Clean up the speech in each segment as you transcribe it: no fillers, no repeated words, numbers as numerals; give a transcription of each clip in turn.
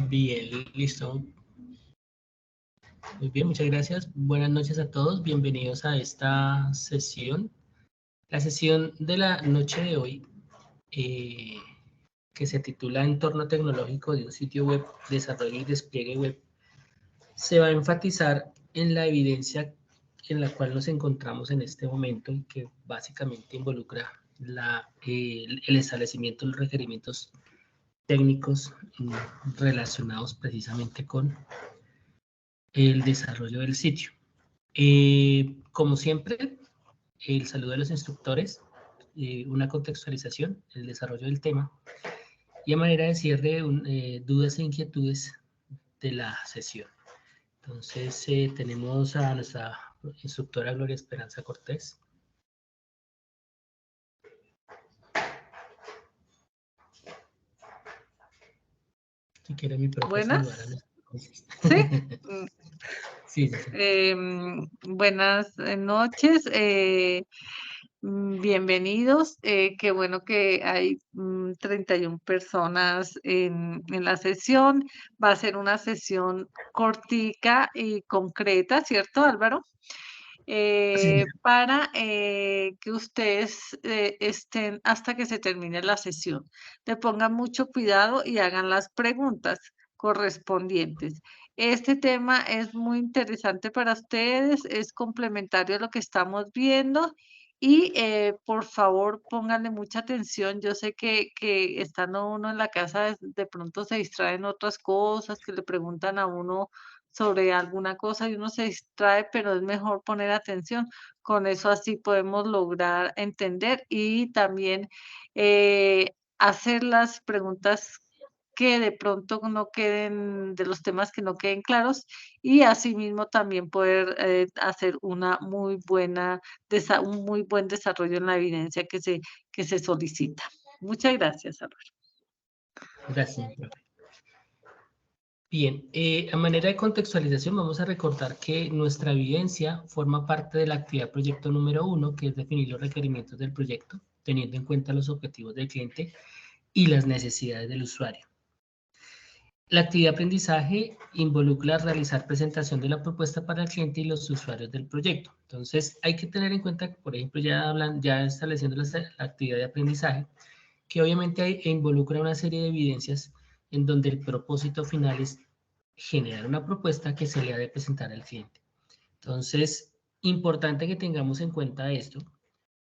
Bien, listo. Muy bien, muchas gracias. Buenas noches a todos. Bienvenidos a esta sesión. La sesión de la noche de hoy, que se titula Entorno tecnológico de un sitio web, desarrollo y despliegue web, se va a enfatizar en la evidencia en la cual nos encontramos en este momento y que básicamente involucra el establecimiento de los requerimientos técnicos relacionados precisamente con el desarrollo del sitio. Como siempre, el saludo de los instructores, una contextualización, el desarrollo del tema y a manera de cierre, dudas e inquietudes de la sesión. Entonces, tenemos a nuestra instructora Gloria Esperanza Cortés. Si quiere mi profe saludar a Buenas. los... ¿Sí? Sí, sí, sí. Buenas noches. Bienvenidos. Qué bueno que hay 31 personas en la sesión. Va a ser una sesión cortica y concreta, ¿cierto, Álvaro? Sí, Para que ustedes estén hasta que se termine la sesión. Le pongan mucho cuidado y hagan las preguntas correspondientes. Este tema es muy interesante para ustedes, es complementario a lo que estamos viendo y por favor pónganle mucha atención. Yo sé que estando uno en la casa de pronto se distraen otras cosas, que le preguntan a uno sobre alguna cosa y uno se distrae, pero es mejor poner atención. Con eso así podemos lograr entender y también hacer las preguntas que de pronto no queden, de los temas que no queden claros y asimismo también poder hacer una muy buena, un muy buen desarrollo en la evidencia que se solicita. Muchas gracias, Álvaro. gracias, profe. Bien, a manera de contextualización vamos a recordar que nuestra evidencia forma parte de la actividad proyecto número 1, que es definir los requerimientos del proyecto, teniendo en cuenta los objetivos del cliente y las necesidades del usuario. La actividad de aprendizaje involucra realizar presentación de la propuesta para el cliente y los usuarios del proyecto. Entonces, hay que tener en cuenta que, por ejemplo, ya estableciendo la actividad de aprendizaje, que obviamente involucra una serie de evidencias en donde el propósito final es generar una propuesta que se le ha de presentar al cliente. Entonces, importante que tengamos en cuenta esto,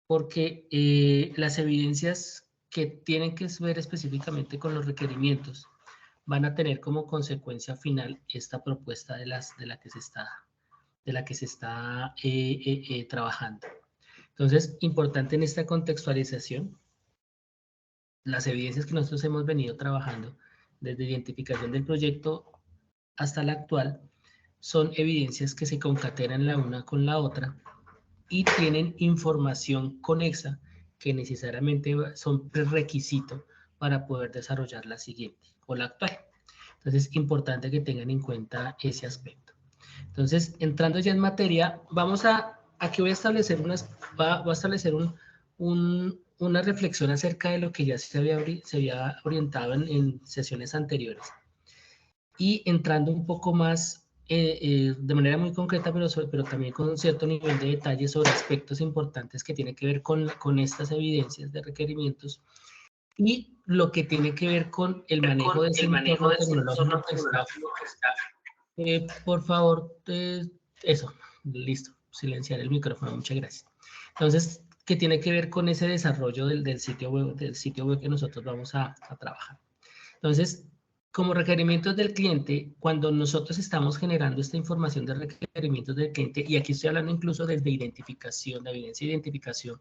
porque las evidencias que tienen que ver específicamente con los requerimientos van a tener como consecuencia final esta propuesta de la que se está trabajando. Entonces, importante en esta contextualización, las evidencias que nosotros hemos venido trabajando desde identificación del proyecto hasta la actual son evidencias que se concatenan la una con la otra y tienen información conexa que necesariamente son prerequisito para poder desarrollar la siguiente o la actual. Entonces es importante que tengan en cuenta ese aspecto. Entonces, entrando ya en materia, aquí voy a establecer voy a establecer una reflexión acerca de lo que ya se había orientado en sesiones anteriores. Y entrando un poco más de manera muy concreta, pero también con un cierto nivel de detalle sobre aspectos importantes que tienen que ver con estas evidencias de requerimientos y lo que tiene que ver con el manejo de ese entorno tecnológico que está. Por favor, eso, listo, silenciar el micrófono, muchas gracias. Entonces, ¿qué tiene que ver con ese desarrollo del sitio web que nosotros vamos a trabajar? Entonces, como requerimientos del cliente, cuando nosotros estamos generando esta información de requerimientos del cliente, y aquí estoy hablando incluso desde identificación, de evidencia de identificación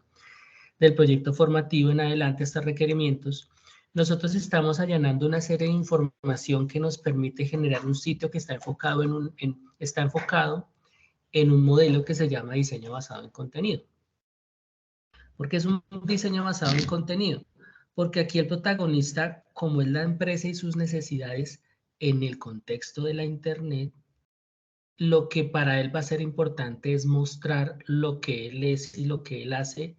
del proyecto formativo en adelante hasta requerimientos, nosotros estamos allanando una serie de información que nos permite generar un sitio que está enfocado en un modelo que se llama diseño basado en contenido. ¿Por qué es un diseño basado en contenido? Porque aquí el protagonista, como es la empresa y sus necesidades en el contexto de la Internet, lo que para él va a ser importante es mostrar lo que él es y lo que él hace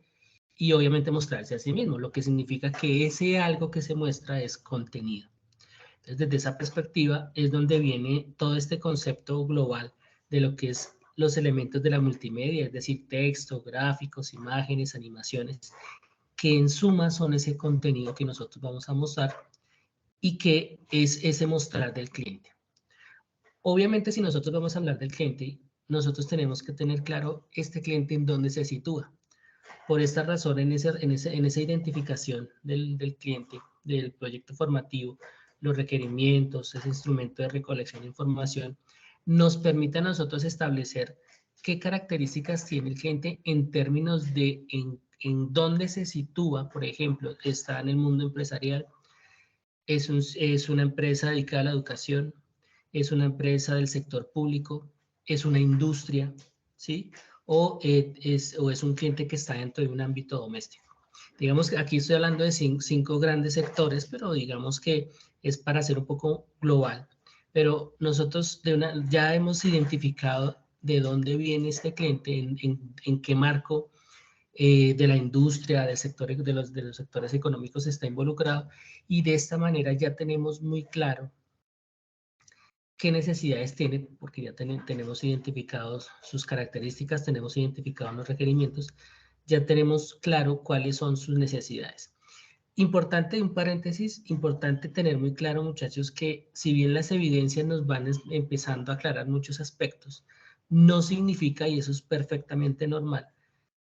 y obviamente mostrarse a sí mismo, lo que significa que ese algo que se muestra es contenido. Entonces, desde esa perspectiva es donde viene todo este concepto global de lo que es los elementos de la multimedia, es decir, texto, gráficos, imágenes, animaciones, que en suma son ese contenido que nosotros vamos a mostrar y que es ese mostrar del cliente. Obviamente, si nosotros vamos a hablar del cliente, nosotros tenemos que tener claro este cliente en dónde se sitúa. Por esta razón, en esa identificación del cliente, del proyecto formativo, los requerimientos, ese instrumento de recolección de información, nos permite a nosotros establecer qué características tiene el cliente en términos de en dónde se sitúa. Por ejemplo, está en el mundo empresarial, es una empresa dedicada a la educación, es una empresa del sector público, es una industria, ¿sí? O es un cliente que está dentro de un ámbito doméstico. Digamos que aquí estoy hablando de cinco grandes sectores, pero digamos que es para ser un poco global. Pero nosotros ya hemos identificado de dónde viene este cliente, en qué marco de la industria, del sector, de los sectores económicos está involucrado, y de esta manera ya tenemos muy claro qué necesidades tiene, porque ya tenemos identificados sus características, tenemos identificados los requerimientos, ya tenemos claro cuáles son sus necesidades. Importante, un paréntesis, importante tener muy claro, muchachos, que si bien las evidencias nos van empezando a aclarar muchos aspectos, no significa, y eso es perfectamente normal,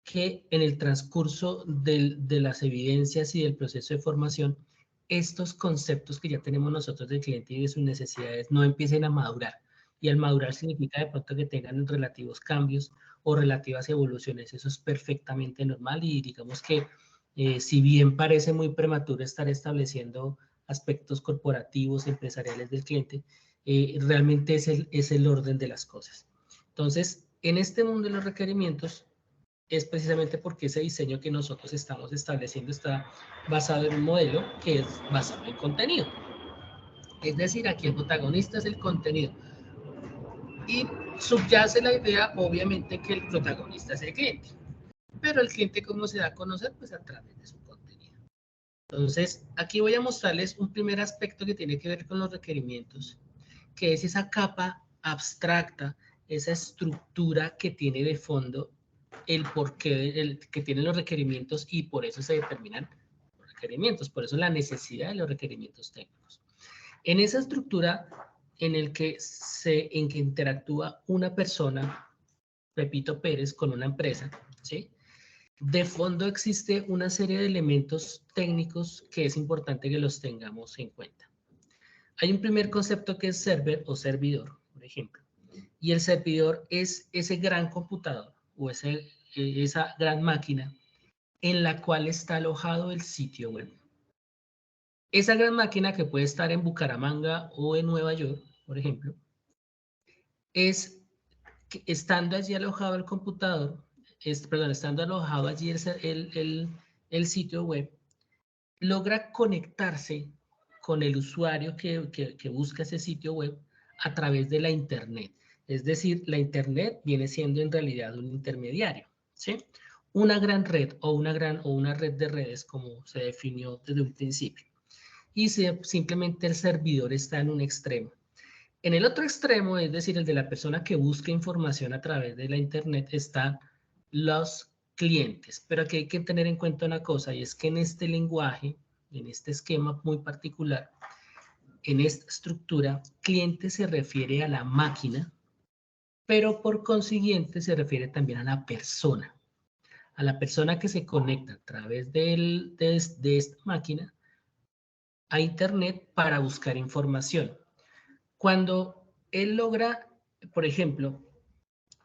que en el transcurso de las evidencias y del proceso de formación, estos conceptos que ya tenemos nosotros del cliente y de sus necesidades no empiecen a madurar. Y al madurar significa de pronto que tengan relativos cambios o relativas evoluciones. Eso es perfectamente normal, y digamos que si bien parece muy prematuro estar estableciendo aspectos corporativos, empresariales del cliente, realmente es el orden de las cosas. Entonces, en este mundo de los requerimientos, es precisamente porque ese diseño que nosotros estamos estableciendo está basado en un modelo que es basado en contenido. Es decir, aquí el protagonista es el contenido. Y subyace la idea, obviamente, que el protagonista es el cliente. Pero el cliente, ¿cómo se da a conocer? Pues a través de su contenido. Entonces, aquí voy a mostrarles un primer aspecto que tiene que ver con los requerimientos, que es esa capa abstracta, esa estructura que tiene de fondo el porqué que tienen los requerimientos, y por eso se determinan los requerimientos, por eso la necesidad de los requerimientos técnicos. En esa estructura en que interactúa una persona, Pepito Pérez, con una empresa, ¿sí? De fondo existe una serie de elementos técnicos que es importante que los tengamos en cuenta. Hay un primer concepto que es server o servidor, por ejemplo, y el servidor es ese gran computador o esa gran máquina en la cual está alojado el sitio web. Esa gran máquina, que puede estar en Bucaramanga o en Nueva York, por ejemplo, es que estando allí alojado el computador, estando alojado allí el sitio web, logra conectarse con el usuario que busca ese sitio web a través de la Internet. Es decir, la Internet viene siendo en realidad un intermediario, ¿sí? Una gran red o una red de redes, como se definió desde un principio. Y simplemente el servidor está en un extremo. En el otro extremo, es decir, el de la persona que busca información a través de la Internet, están los clientes. Pero aquí hay que tener en cuenta una cosa, y es que en este lenguaje, en este esquema muy particular, en esta estructura, cliente se refiere a la máquina, pero por consiguiente se refiere también a la persona que se conecta a través de esta máquina a Internet para buscar información. Cuando él logra, por ejemplo,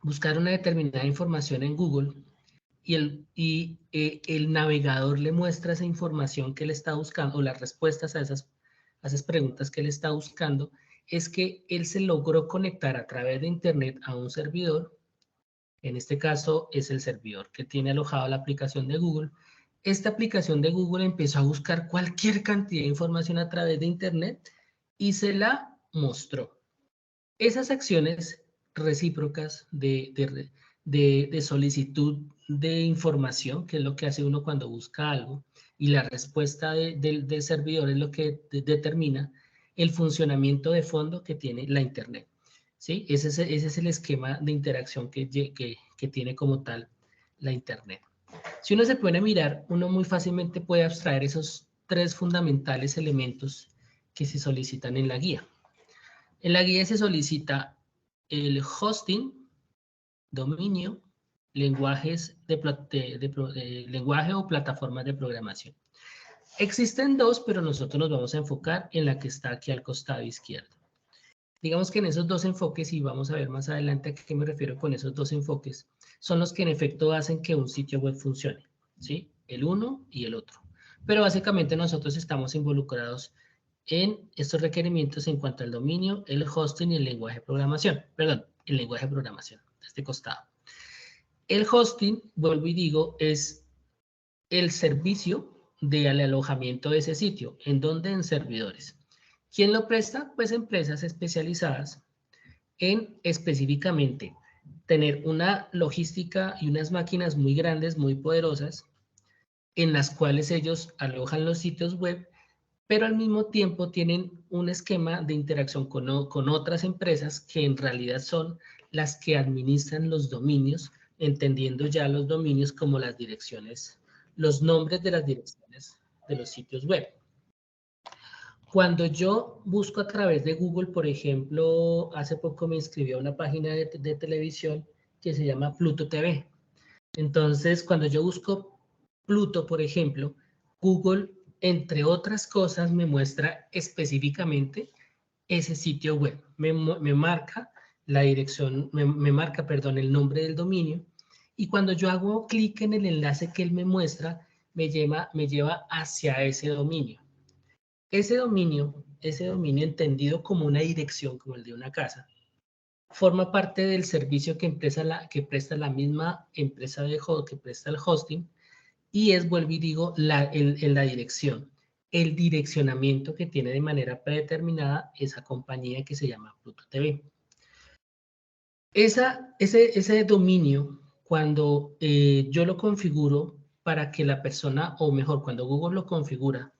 buscar una determinada información en Google, y el navegador le muestra esa información que él está buscando, o las respuestas a esas preguntas que él está buscando, es que él se logró conectar a través de Internet a un servidor. En este caso es el servidor que tiene alojado la aplicación de Google. Esta aplicación de Google empezó a buscar cualquier cantidad de información a través de Internet y se la mostró. Esas acciones recíprocas de solicitud de información, que es lo que hace uno cuando busca algo, y la respuesta del servidor es lo que determina, el funcionamiento de fondo que tiene la Internet. ¿Sí? Ese es el esquema de interacción que tiene como tal la Internet. Si uno se pone a mirar, uno muy fácilmente puede abstraer esos tres fundamentales elementos que se solicitan en la guía. En la guía se solicita el hosting, dominio, lenguajes lenguaje o plataformas de programación. Existen dos, pero nosotros nos vamos a enfocar en la que está aquí al costado izquierdo. Digamos que en esos dos enfoques, y vamos a ver más adelante a qué me refiero con esos dos enfoques, son los que en efecto hacen que un sitio web funcione, ¿sí? El uno y el otro. Pero básicamente nosotros estamos involucrados en estos requerimientos en cuanto al dominio, el hosting y el lenguaje de programación. Perdón, el lenguaje de programación, de este costado. El hosting, vuelvo y digo, es el servicio del alojamiento de ese sitio. ¿En dónde? En servidores. ¿Quién lo presta? Pues empresas especializadas en específicamente tener una logística y unas máquinas muy grandes, muy poderosas, en las cuales ellos alojan los sitios web, pero al mismo tiempo tienen un esquema de interacción con otras empresas que en realidad son las que administran los dominios, entendiendo ya los dominios como las direcciones, los nombres de las direcciones de los sitios web. Cuando yo busco a través de Google, por ejemplo, hace poco me inscribí a una página de televisión que se llama Pluto TV. Entonces, cuando yo busco Pluto, por ejemplo, Google, entre otras cosas, me muestra específicamente ese sitio web. Me marca la dirección, me marca, perdón, el nombre del dominio. Y cuando yo hago clic en el enlace que él me muestra, me lleva hacia ese dominio. Ese dominio entendido como una dirección, como el de una casa, forma parte del servicio que presta la misma empresa que presta el hosting, y es, vuelvo y digo, la dirección, el direccionamiento que tiene de manera predeterminada esa compañía que se llama Pluto TV. Ese dominio, cuando yo lo configuro para que la persona, o mejor, cuando Google lo configura,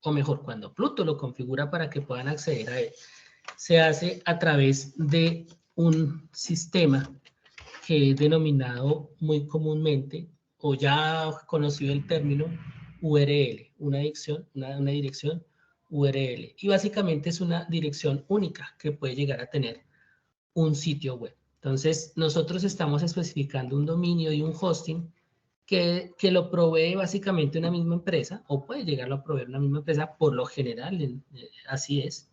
o mejor, cuando Pluto lo configura para que puedan acceder a él, se hace a través de un sistema que es denominado muy comúnmente, o ya conocido el término, URL, una dirección URL. Y básicamente es una dirección única que puede llegar a tener un sitio web. Entonces, nosotros estamos especificando un dominio y un hosting que lo provee básicamente una misma empresa, o puede llegarlo a proveer una misma empresa, por lo general, así es.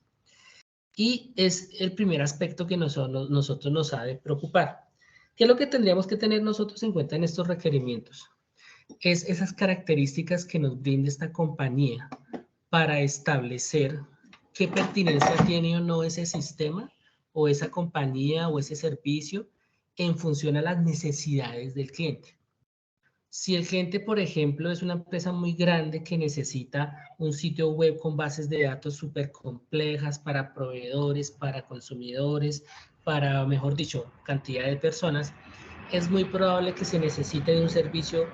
Y es el primer aspecto que nosotros nos ha de preocupar. ¿Qué es lo que tendríamos que tener nosotros en cuenta en estos requerimientos? Es esas características que nos brinda esta compañía para establecer qué pertinencia tiene o no ese sistema, o esa compañía, o ese servicio, en función a las necesidades del cliente. Si el cliente, por ejemplo, es una empresa muy grande que necesita un sitio web con bases de datos súper complejas para proveedores, para consumidores, para, mejor dicho, cantidad de personas, es muy probable que se necesite de un servicio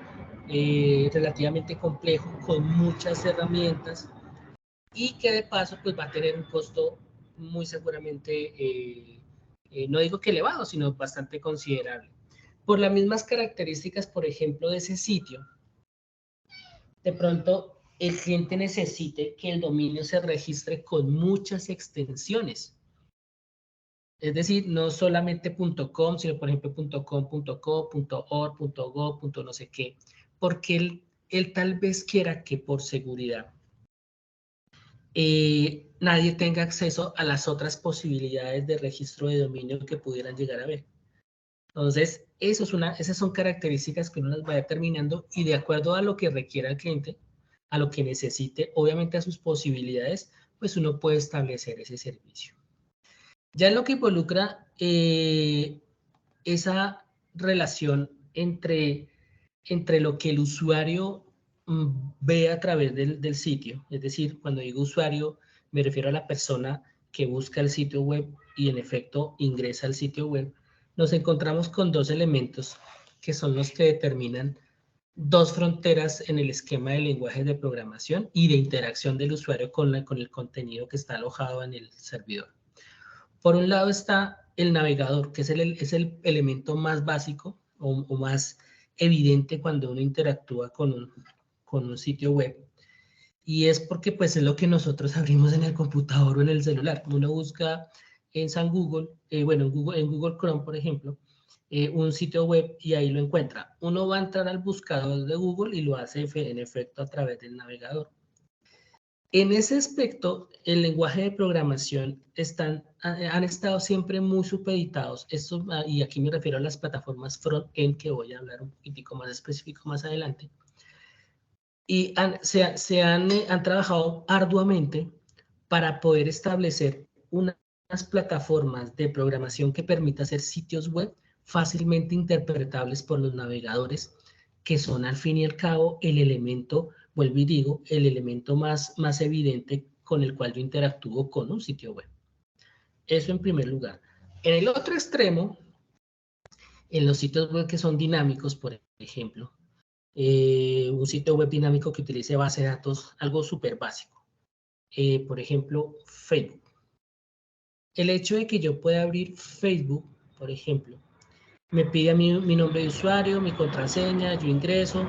relativamente complejo, con muchas herramientas, y que de paso pues va a tener un costo muy seguramente, no digo que elevado, sino bastante considerable. Por las mismas características, por ejemplo, de ese sitio, de pronto el cliente necesite que el dominio se registre con muchas extensiones. Es decir, no solamente .com, sino por ejemplo .com, .co, .org, .go, no sé qué, porque él tal vez quiera que por seguridad nadie tenga acceso a las otras posibilidades de registro de dominio que pudieran llegar a ver. Entonces, esas son características que uno las va determinando, y de acuerdo a lo que requiera el cliente, a lo que necesite, obviamente a sus posibilidades, pues uno puede establecer ese servicio. Ya en lo que involucra esa relación entre lo que el usuario ve a través del sitio, es decir, cuando digo usuario, me refiero a la persona que busca el sitio web y en efecto ingresa al sitio web, nos encontramos con dos elementos que son los que determinan dos fronteras en el esquema de lenguajes de programación y de interacción del usuario con el contenido que está alojado en el servidor. Por un lado está el navegador, que es el elemento más básico o más evidente cuando uno interactúa con un sitio web. Y es porque pues es lo que nosotros abrimos en el computador o en el celular. Uno busca en San Google, bueno, en Google Chrome, por ejemplo, un sitio web y ahí lo encuentra. Uno va a entrar al buscador de Google y lo hace en efecto a través del navegador. En ese aspecto, el lenguaje de programación han estado siempre muy supeditados, y aquí me refiero a las plataformas front-end, que voy a hablar un poquitico más específico más adelante, y han trabajado arduamente para poder establecer unas plataformas de programación que permita hacer sitios web fácilmente interpretables por los navegadores, que son al fin y al cabo el elemento, vuelvo y digo, el elemento más evidente con el cual yo interactúo con un sitio web. Eso en primer lugar. En el otro extremo, en los sitios web que son dinámicos, por ejemplo, un sitio web dinámico que utilice base de datos, algo súper básico. Por ejemplo, Facebook. El hecho de que yo pueda abrir Facebook, por ejemplo, me pide a mí mi nombre de usuario, mi contraseña, yo ingreso.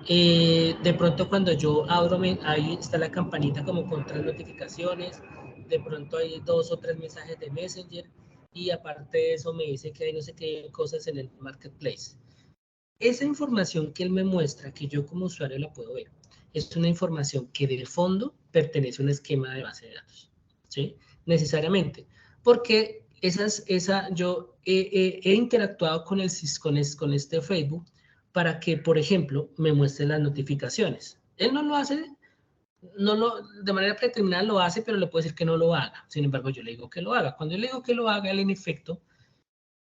De pronto cuando yo abro, ahí está la campanita como con 3 notificaciones. De pronto hay 2 o 3 mensajes de Messenger. Y aparte de eso me dice que hay no sé qué cosas en el marketplace. Esa información que él me muestra, que yo como usuario la puedo ver, es una información que de fondo pertenece a un esquema de base de datos, ¿sí? Necesariamente, porque yo he interactuado con este Facebook para que, por ejemplo, me muestre las notificaciones. Él no lo hace, de manera predeterminada lo hace, pero le puedo decir que no lo haga. Sin embargo, yo le digo que lo haga. Cuando yo le digo que lo haga, él en efecto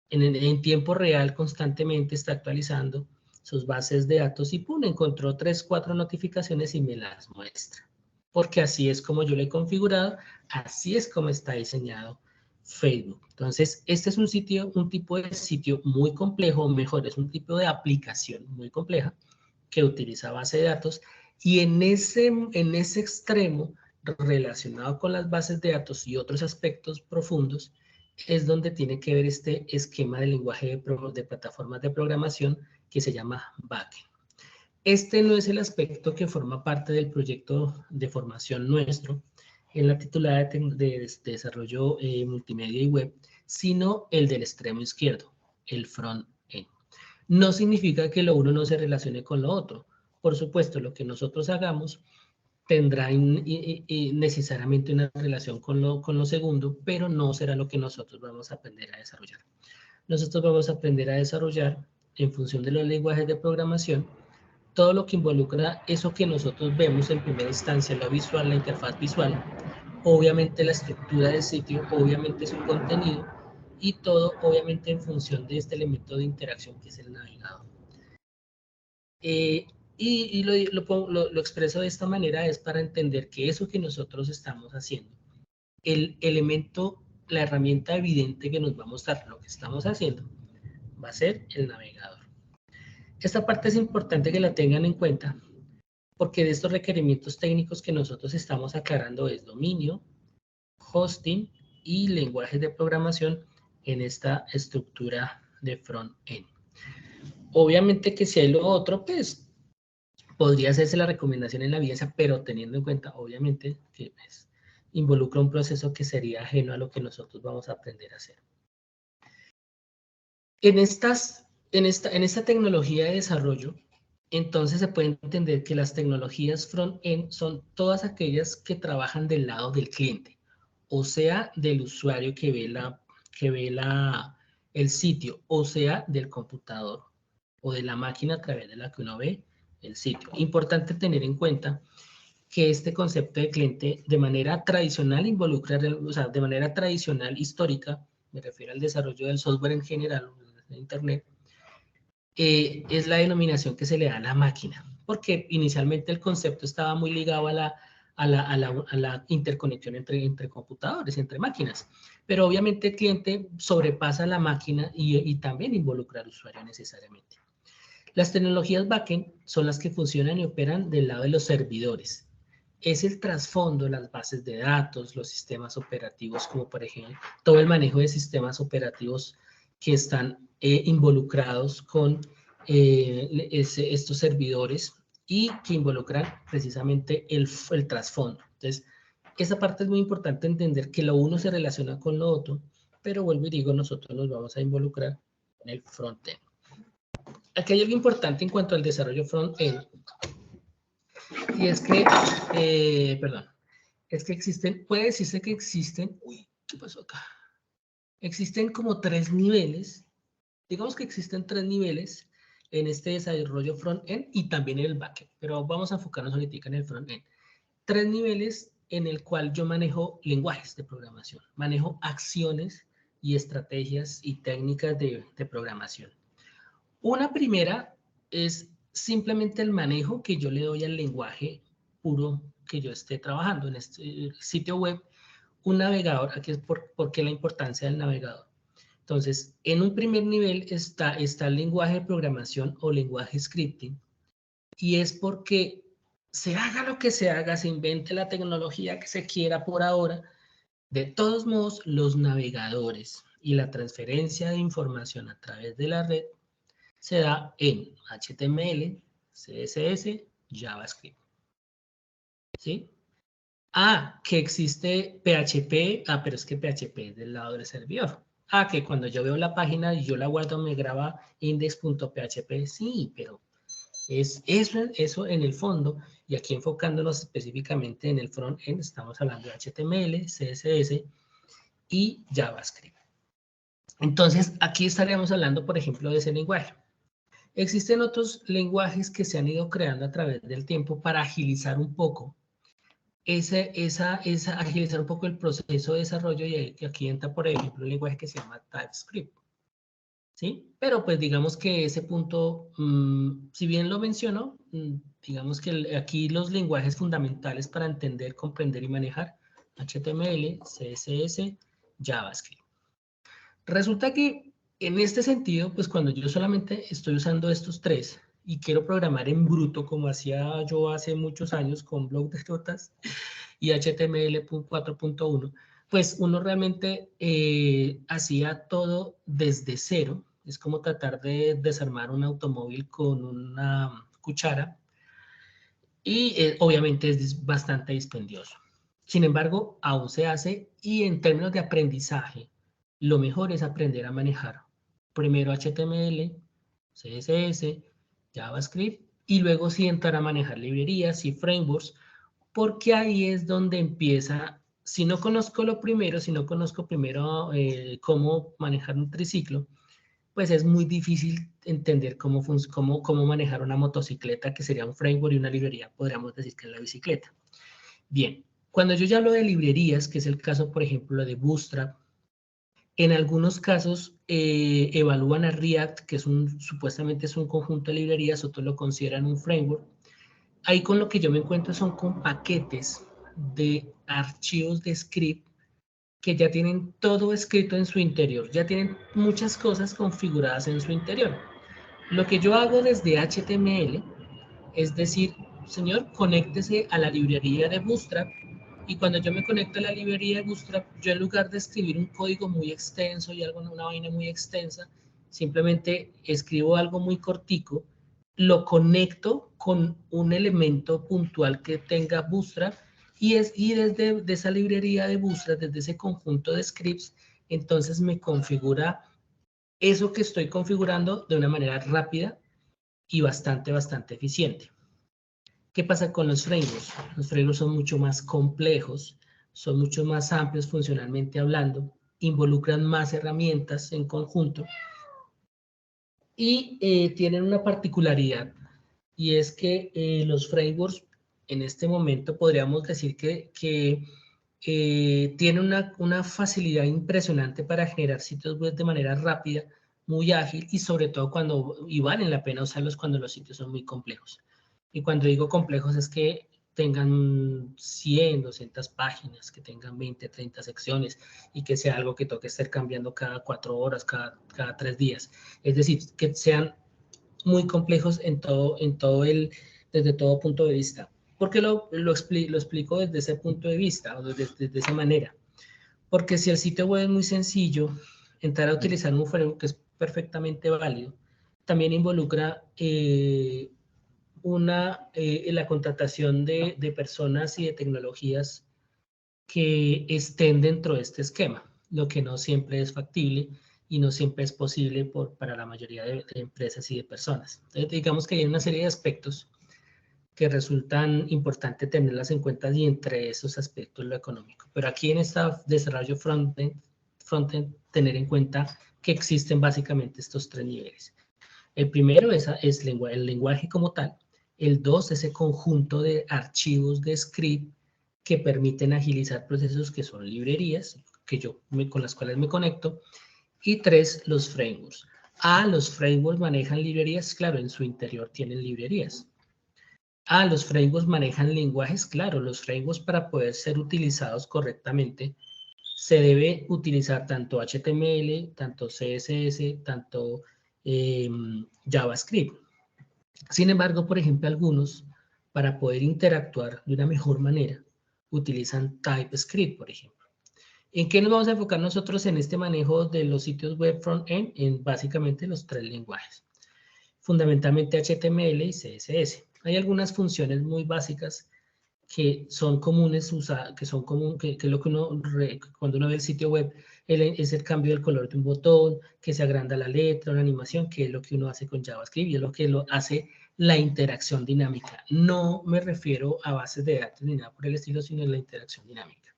en tiempo real constantemente está actualizando sus bases de datos y ¡pum! Encontró 3, 4 notificaciones y me las muestra. Porque así es como yo lo he configurado, así es como está diseñado Facebook. Entonces, este es un tipo de sitio muy complejo, o mejor, es un tipo de aplicación muy compleja que utiliza base de datos y en ese extremo relacionado con las bases de datos y otros aspectos profundos, es donde tiene que ver este esquema de lenguaje de plataformas de programación que se llama backend. Este no es el aspecto que forma parte del proyecto de formación nuestro en la titulada de desarrollo multimedia y web, sino el del extremo izquierdo, el front-end. No significa que lo uno no se relacione con lo otro. Por supuesto, lo que nosotros hagamos tendrá necesariamente una relación con lo segundo, pero no será lo que nosotros vamos a aprender a desarrollar. Nosotros vamos a aprender a desarrollar, en función de los lenguajes de programación, todo lo que involucra eso que nosotros vemos en primera instancia, lo visual, la interfaz visual, obviamente la estructura del sitio, obviamente su contenido, y todo obviamente en función de este elemento de interacción que es el navegador. Y lo expreso de esta manera es para entender que eso que nosotros estamos haciendo, el elemento, la herramienta evidente que nos va a mostrar lo que estamos haciendo, va a ser el navegador. Esta parte es importante que la tengan en cuenta, porque de estos requerimientos técnicos que nosotros estamos aclarando es dominio, hosting y lenguajes de programación en esta estructura de front-end. Obviamente que si hay lo otro, pues podría hacerse la recomendación en la evidencia, pero teniendo en cuenta, obviamente, que pues, involucra un proceso que sería ajeno a lo que nosotros vamos a aprender a hacer. En esta tecnología de desarrollo, entonces se puede entender que las tecnologías front-end son todas aquellas que trabajan del lado del cliente, o sea, del usuario que ve el sitio, o sea, del computador o de la máquina a través de la que uno ve el sitio. Importante tener en cuenta que este concepto de cliente de manera tradicional involucra, o sea, de manera tradicional histórica, me refiero al desarrollo del software en general, de Internet, es la denominación que se le da a la máquina, porque inicialmente el concepto estaba muy ligado a la interconexión entre computadores, entre máquinas, pero obviamente el cliente sobrepasa la máquina y también involucra al usuario necesariamente. Las tecnologías backend son las que funcionan y operan del lado de los servidores. Es el trasfondo, las bases de datos, los sistemas operativos, como por ejemplo todo el manejo de sistemas operativos que están involucrados con estos servidores y que involucran precisamente el trasfondo. Entonces, esa parte es muy importante entender que lo uno se relaciona con lo otro, pero vuelvo y digo, nosotros nos vamos a involucrar en el frontend. Aquí hay algo importante en cuanto al desarrollo front-end, y es que, es que existen, puede decirse que existen, uy, ¿qué pasó acá? Existen como 3 niveles, digamos que existen 3 niveles en este desarrollo front-end y también en el backend, pero vamos a enfocarnos ahorita en el front-end. 3 niveles en el cual yo manejo lenguajes de programación, manejo acciones y estrategias y técnicas de programación. Una primera es simplemente el manejo que yo le doy al lenguaje puro que yo esté trabajando en este sitio web. Un navegador, aquí es por qué la importancia del navegador. Entonces, en un primer nivel está el lenguaje de programación o lenguaje scripting, y es porque se haga lo que se haga, se invente la tecnología que se quiera por ahora, de todos modos, los navegadores y la transferencia de información a través de la red se da en HTML, CSS, JavaScript. ¿Sí? Que existe PHP, pero es que PHP es del lado del servidor. Que cuando yo veo la página y yo la guardo me graba index.php, sí, pero es eso en el fondo, y aquí enfocándonos específicamente en el front-end, estamos hablando de HTML, CSS y JavaScript. Entonces, aquí estaríamos hablando, por ejemplo, de ese lenguaje. Existen otros lenguajes que se han ido creando a través del tiempo para agilizar un poco agilizar un poco el proceso de desarrollo, y aquí entra, por ejemplo, un lenguaje que se llama TypeScript. ¿Sí? Pero pues digamos que ese punto, si bien lo menciono, digamos que aquí los lenguajes fundamentales para entender, comprender y manejar HTML, CSS, JavaScript. Resulta que en este sentido, pues cuando yo solamente estoy usando estos 3 y quiero programar en bruto, como hacía yo hace muchos años con blog de notas y HTML 4.1, pues uno realmente hacía todo desde cero. Es como tratar de desarmar un automóvil con una cuchara, y obviamente es bastante dispendioso. Sin embargo, aún se hace, y en términos de aprendizaje, lo mejor es aprender a manejar primero HTML, CSS, JavaScript, y luego sí entrar a manejar librerías y frameworks, porque ahí es donde empieza, si no conozco lo primero, si no conozco primero cómo manejar un triciclo, pues es muy difícil entender cómo manejar una motocicleta, que sería un framework, y una librería, podríamos decir que es la bicicleta. Bien, cuando yo ya hablo de librerías, que es el caso, por ejemplo, de Bootstrap, en algunos casos evalúan a React, que supuestamente es un conjunto de librerías, otros lo consideran un framework. Ahí con lo que yo me encuentro son con paquetes de archivos de script que ya tienen todo escrito en su interior, ya tienen muchas cosas configuradas en su interior. Lo que yo hago desde HTML es decir, señor, conéctese a la librería de Bootstrap, y cuando yo me conecto a la librería de Bootstrap, yo en lugar de escribir un código muy extenso y una vaina muy extensa, simplemente escribo algo muy cortico, lo conecto con un elemento puntual que tenga Bootstrap, y desde esa librería de Bootstrap, desde ese conjunto de scripts, entonces me configura eso que estoy configurando de una manera rápida y bastante eficiente. ¿Qué pasa con los frameworks? Los frameworks son mucho más complejos, son mucho más amplios funcionalmente hablando, involucran más herramientas en conjunto, y tienen una particularidad, y es que los frameworks en este momento podríamos decir que tienen una facilidad impresionante para generar sitios web de manera rápida, muy ágil, y sobre todo valen la pena usarlos cuando los sitios son muy complejos. Y cuando digo complejos es que tengan 100, 200 páginas, que tengan 20, 30 secciones, y que sea algo que toque estar cambiando cada 4 horas, cada 3 días. Es decir, que sean muy complejos desde todo punto de vista. ¿Por qué lo explico desde ese punto de vista o desde esa manera? Porque si el sitio web es muy sencillo, entrar a utilizar un framework que es perfectamente válido, también involucra la contratación de personas y de tecnologías que estén dentro de este esquema, lo que no siempre es factible y no siempre es posible para la mayoría de empresas y de personas. Entonces, digamos que hay una serie de aspectos que resultan importantes tenerlas en cuenta y entre esos aspectos lo económico. Pero aquí en este desarrollo frontend, tener en cuenta que existen básicamente estos tres niveles. El primero es el lenguaje como tal. El 2, ese conjunto de archivos de script que permiten agilizar procesos que son librerías, con las cuales me conecto. Y 3, los frameworks. Los frameworks manejan librerías, claro, en su interior tienen librerías. Los frameworks manejan lenguajes, claro, los frameworks para poder ser utilizados correctamente se debe utilizar tanto HTML, tanto CSS, tanto JavaScript. Sin embargo, por ejemplo, algunos, para poder interactuar de una mejor manera, utilizan TypeScript, por ejemplo. ¿En qué nos vamos a enfocar nosotros en este manejo de los sitios web front-end? En básicamente los tres lenguajes. Fundamentalmente HTML y CSS. Hay algunas funciones muy básicas que son comunes, que es lo que cuando uno ve el sitio web, es el cambio del color de un botón, que se agranda la letra, una animación, que es lo que uno hace con JavaScript y es lo que hace la interacción dinámica. No me refiero a bases de datos ni nada por el estilo, sino en la interacción dinámica.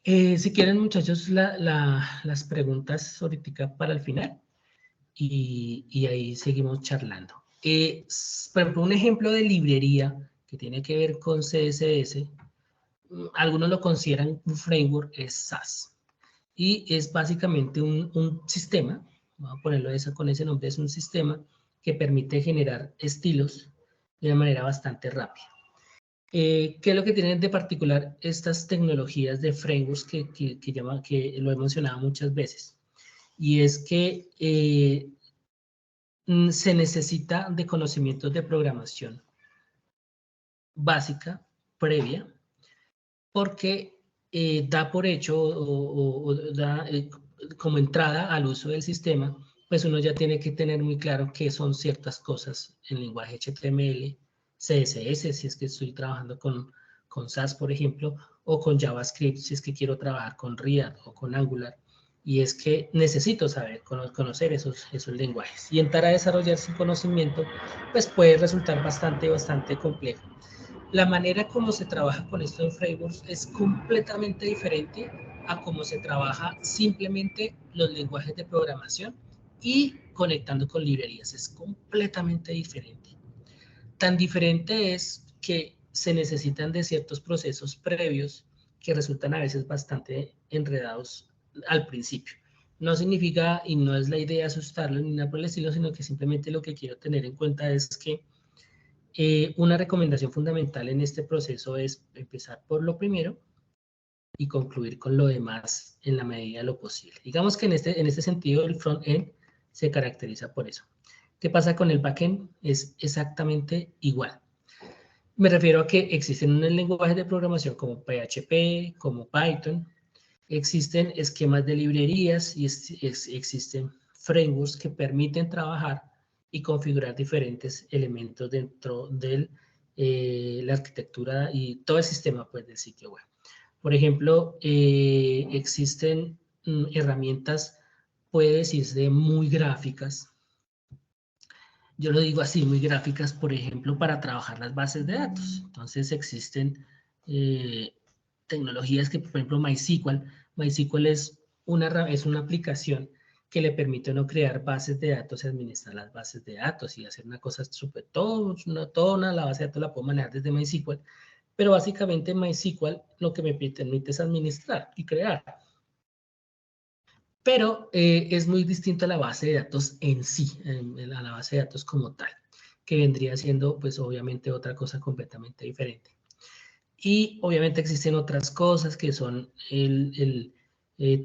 Si quieren, muchachos, las preguntas ahorita para el final y ahí seguimos charlando. Por ejemplo, un ejemplo de librería que tiene que ver con CSS, algunos lo consideran un framework, es Sass. Y es básicamente un sistema, vamos a ponerlo con ese nombre, es un sistema que permite generar estilos de una manera bastante rápida. ¿Qué es lo que tienen de particular estas tecnologías de frameworks que lo he mencionado muchas veces? Y es que se necesita de conocimientos de programación básica, previa, porque da por hecho o da como entrada al uso del sistema, pues uno ya tiene que tener muy claro qué son ciertas cosas en lenguaje HTML, CSS, si es que estoy trabajando con Sass, por ejemplo, o con JavaScript, si es que quiero trabajar con React o con Angular. Y es que necesito saber, conocer esos lenguajes. Y entrar a desarrollar sin conocimiento, pues puede resultar bastante complejo. La manera como se trabaja con estos frameworks es completamente diferente a cómo se trabaja simplemente los lenguajes de programación y conectando con librerías. Es completamente diferente. Tan diferente es que se necesitan de ciertos procesos previos que resultan a veces bastante enredados al principio. No significa, y no es la idea asustarlo ni nada por el estilo, sino que simplemente lo que quiero tener en cuenta es que una recomendación fundamental en este proceso es empezar por lo primero y concluir con lo demás en la medida de lo posible. Digamos que en este sentido el front-end se caracteriza por eso. ¿Qué pasa con el back-end? Es exactamente igual. Me refiero a que existen unos lenguajes de programación como PHP, como Python, existen esquemas de librerías y existen frameworks que permiten trabajar y configurar diferentes elementos dentro de la arquitectura y todo el sistema pues, del sitio web. Por ejemplo, existen herramientas, puede decirse, muy gráficas. Yo lo digo así, muy gráficas, por ejemplo, para trabajar las bases de datos. Entonces existen tecnologías que, por ejemplo, MySQL es una aplicación que le permite a uno crear bases de datos y administrar las bases de datos y hacer una cosa súper, toda la base de datos la puedo manejar desde MySQL, pero básicamente MySQL lo que me permite es administrar y crear. Pero es muy distinto a la base de datos en sí, a la base de datos como tal, que vendría siendo, pues, obviamente otra cosa completamente diferente. Y obviamente existen otras cosas que son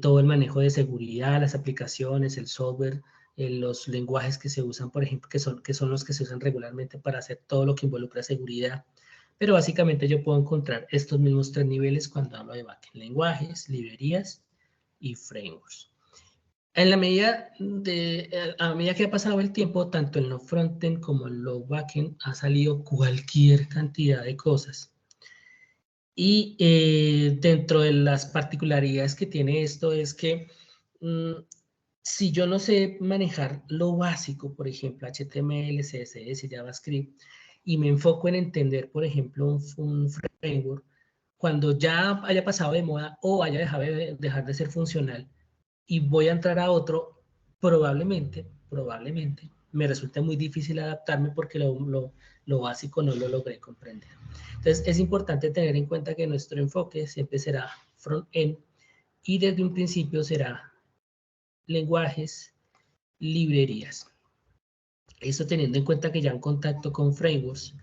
todo el manejo de seguridad, las aplicaciones, el software, los lenguajes que se usan, por ejemplo, que son los que se usan regularmente para hacer todo lo que involucra seguridad. Pero básicamente yo puedo encontrar estos mismos 3 niveles cuando hablo de backend: lenguajes, librerías y frameworks. En la medida a medida que ha pasado el tiempo, tanto en lo frontend como en lo backend ha salido cualquier cantidad de cosas. Y dentro de las particularidades que tiene esto es que si yo no sé manejar lo básico, por ejemplo, HTML, CSS, JavaScript, y me enfoco en entender, por ejemplo, un framework, cuando ya haya pasado de moda o haya dejado de dejar de ser funcional y voy a entrar a otro, probablemente, me resulte muy difícil adaptarme porque lo básico no lo logré comprender. Entonces, es importante tener en cuenta que nuestro enfoque siempre será front-end y desde un principio será lenguajes, librerías. Esto teniendo en cuenta que ya un contacto con frameworks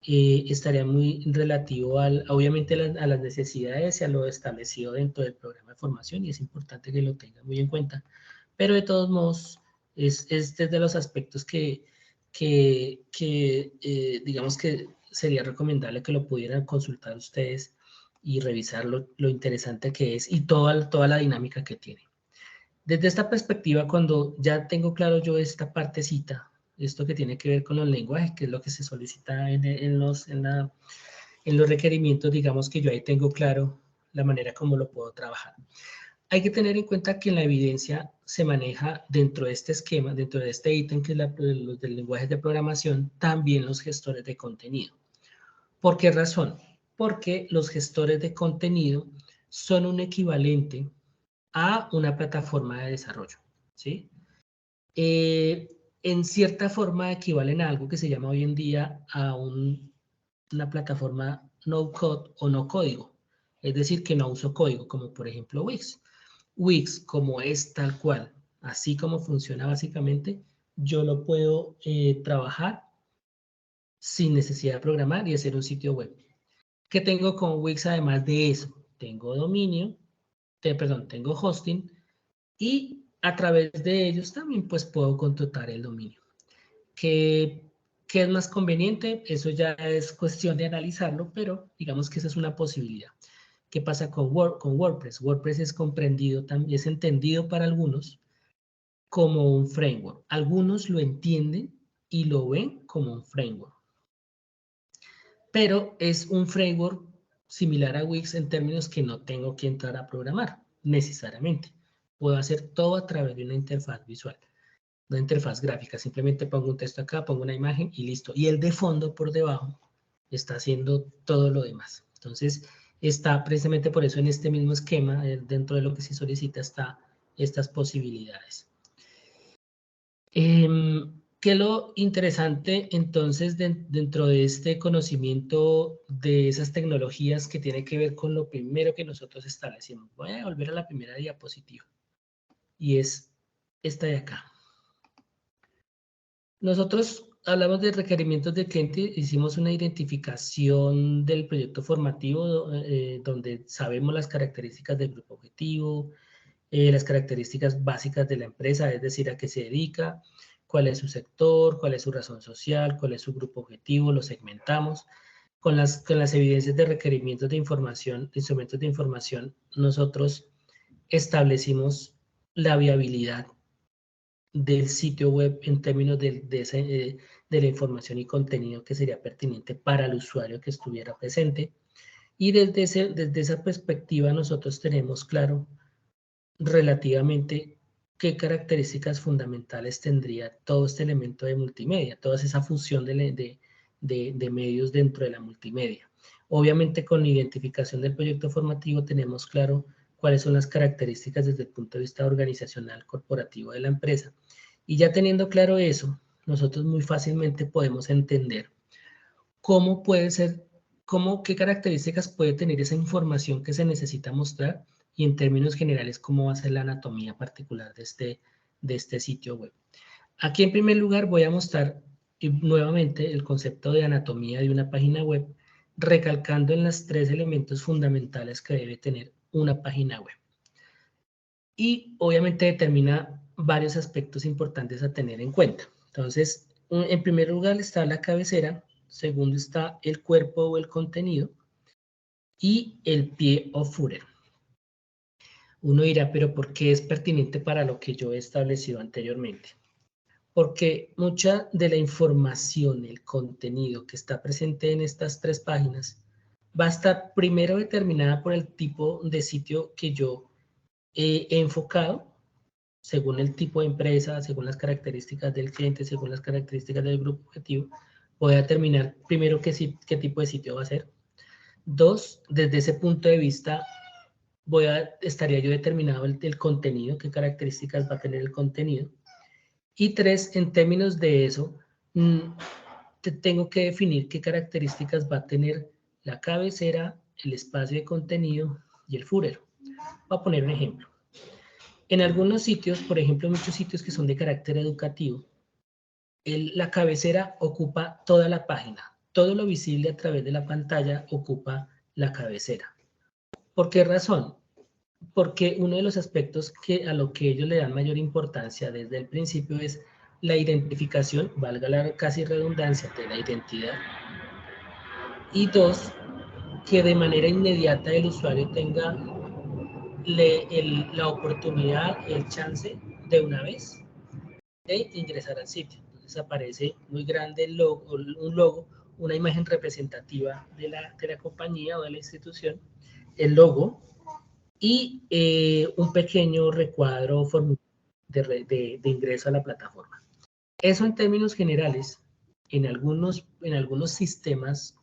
estaría muy relativo obviamente a las necesidades y a lo establecido dentro del programa de formación, y es importante que lo tengan muy en cuenta. Pero de todos modos, es desde los aspectos que digamos que sería recomendable que lo pudieran consultar ustedes y revisar lo interesante que es y toda la dinámica que tiene. Desde esta perspectiva, cuando ya tengo claro yo esta partecita, esto que tiene que ver con los lenguajes, que es lo que se solicita en los requerimientos, digamos que yo ahí tengo claro la manera como lo puedo trabajar. Hay que tener en cuenta que la evidencia se maneja dentro de este esquema, dentro de este ítem que es los del lenguaje de programación, también los gestores de contenido. ¿Por qué razón? Porque los gestores de contenido son un equivalente a una plataforma de desarrollo, ¿sí? En cierta forma equivalen a algo que se llama hoy en día a una plataforma no code o no código, es decir, que no uso código, como por ejemplo Wix. Wix, como es tal cual, así como funciona básicamente, yo lo puedo trabajar sin necesidad de programar y hacer un sitio web. ¿Qué tengo con Wix además de eso? Tengo dominio, tengo hosting, y a través de ellos también pues puedo contratar el dominio. ¿Qué es más conveniente? Eso ya es cuestión de analizarlo, pero digamos que esa es una posibilidad. ¿Qué pasa con WordPress? WordPress es comprendido, también es entendido para algunos como un framework. Algunos lo entienden y lo ven como un framework. Pero es un framework similar a Wix en términos que no tengo que entrar a programar necesariamente. Puedo hacer todo a través de una interfaz visual, una interfaz gráfica. Simplemente pongo un texto acá, pongo una imagen y listo. Y el de fondo por debajo está haciendo todo lo demás. Entonces, está precisamente por eso en este mismo esquema, dentro de lo que se solicita, está estas posibilidades. ¿Qué es lo interesante entonces dentro de este conocimiento de esas tecnologías que tiene que ver con lo primero que nosotros establecimos? Voy a volver a la primera diapositiva y es esta de acá. Nosotros hablamos de requerimientos del cliente, hicimos una identificación del proyecto formativo donde sabemos las características del grupo objetivo, las características básicas de la empresa, es decir, a qué se dedica, cuál es su sector, cuál es su razón social, cuál es su grupo objetivo, lo segmentamos. Con las evidencias de requerimientos de información, de instrumentos de información, nosotros establecimos la viabilidad del sitio web en términos de la información y contenido que sería pertinente para el usuario que estuviera presente. Y desde esa perspectiva nosotros tenemos claro relativamente qué características fundamentales tendría todo este elemento de multimedia, toda esa fusión de medios dentro de la multimedia. Obviamente con la identificación del proyecto formativo tenemos claro cuáles son las características desde el punto de vista organizacional corporativo de la empresa. Y ya teniendo claro eso, nosotros muy fácilmente podemos entender cómo puede ser, qué características puede tener esa información que se necesita mostrar y en términos generales cómo va a ser la anatomía particular de este sitio web. Aquí en primer lugar voy a mostrar nuevamente el concepto de anatomía de una página web, recalcando en los 3 elementos fundamentales que debe tener una página web. Y obviamente determina varios aspectos importantes a tener en cuenta. Entonces, en primer lugar está la cabecera, segundo está el cuerpo o el contenido, y el pie o footer. Uno dirá, pero ¿por qué es pertinente para lo que yo he establecido anteriormente? Porque mucha de la información, el contenido que está presente en estas tres páginas, va a estar primero determinada por el tipo de sitio que yo he enfocado, según el tipo de empresa, según las características del cliente, según las características del grupo objetivo. Voy a determinar primero qué tipo de sitio va a ser. Dos, desde ese punto de vista, estaría yo determinado el contenido, qué características va a tener el contenido. Y tres, en términos de eso, tengo que definir qué características va a tener la cabecera, el espacio de contenido y el footer. Voy a poner un ejemplo. En algunos sitios, por ejemplo, muchos sitios que son de carácter educativo, la cabecera ocupa toda la página. Todo lo visible a través de la pantalla ocupa la cabecera. ¿Por qué razón? Porque uno de los aspectos a lo que ellos le dan mayor importancia desde el principio es la identificación, valga la casi redundancia, de la identidad. Y dos, que de manera inmediata el usuario tenga la oportunidad, el chance de una vez de ingresar al sitio. Entonces aparece muy grande un logo, una imagen representativa de la compañía o de la institución, el logo y un pequeño recuadro de ingreso a la plataforma. Eso en términos generales, en algunos sistemas,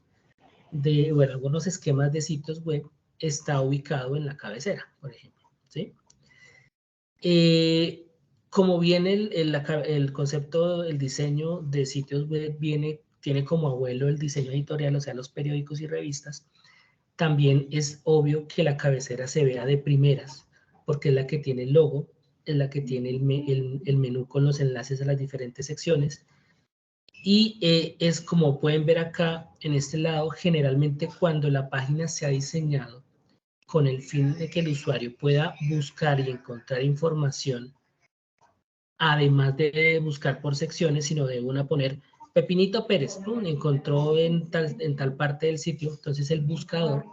algunos esquemas de sitios web, está ubicado en la cabecera, por ejemplo, ¿sí? Como viene el concepto, el diseño de sitios web tiene como abuelo el diseño editorial, o sea, los periódicos y revistas, también es obvio que la cabecera se vea de primeras, porque es la que tiene el logo, es la que tiene el menú con los enlaces a las diferentes secciones, y es como pueden ver acá en este lado, generalmente cuando la página se ha diseñado con el fin de que el usuario pueda buscar y encontrar información, además de buscar por secciones, sino de una poner Pepinito Pérez, encontró en tal parte del sitio, entonces el buscador,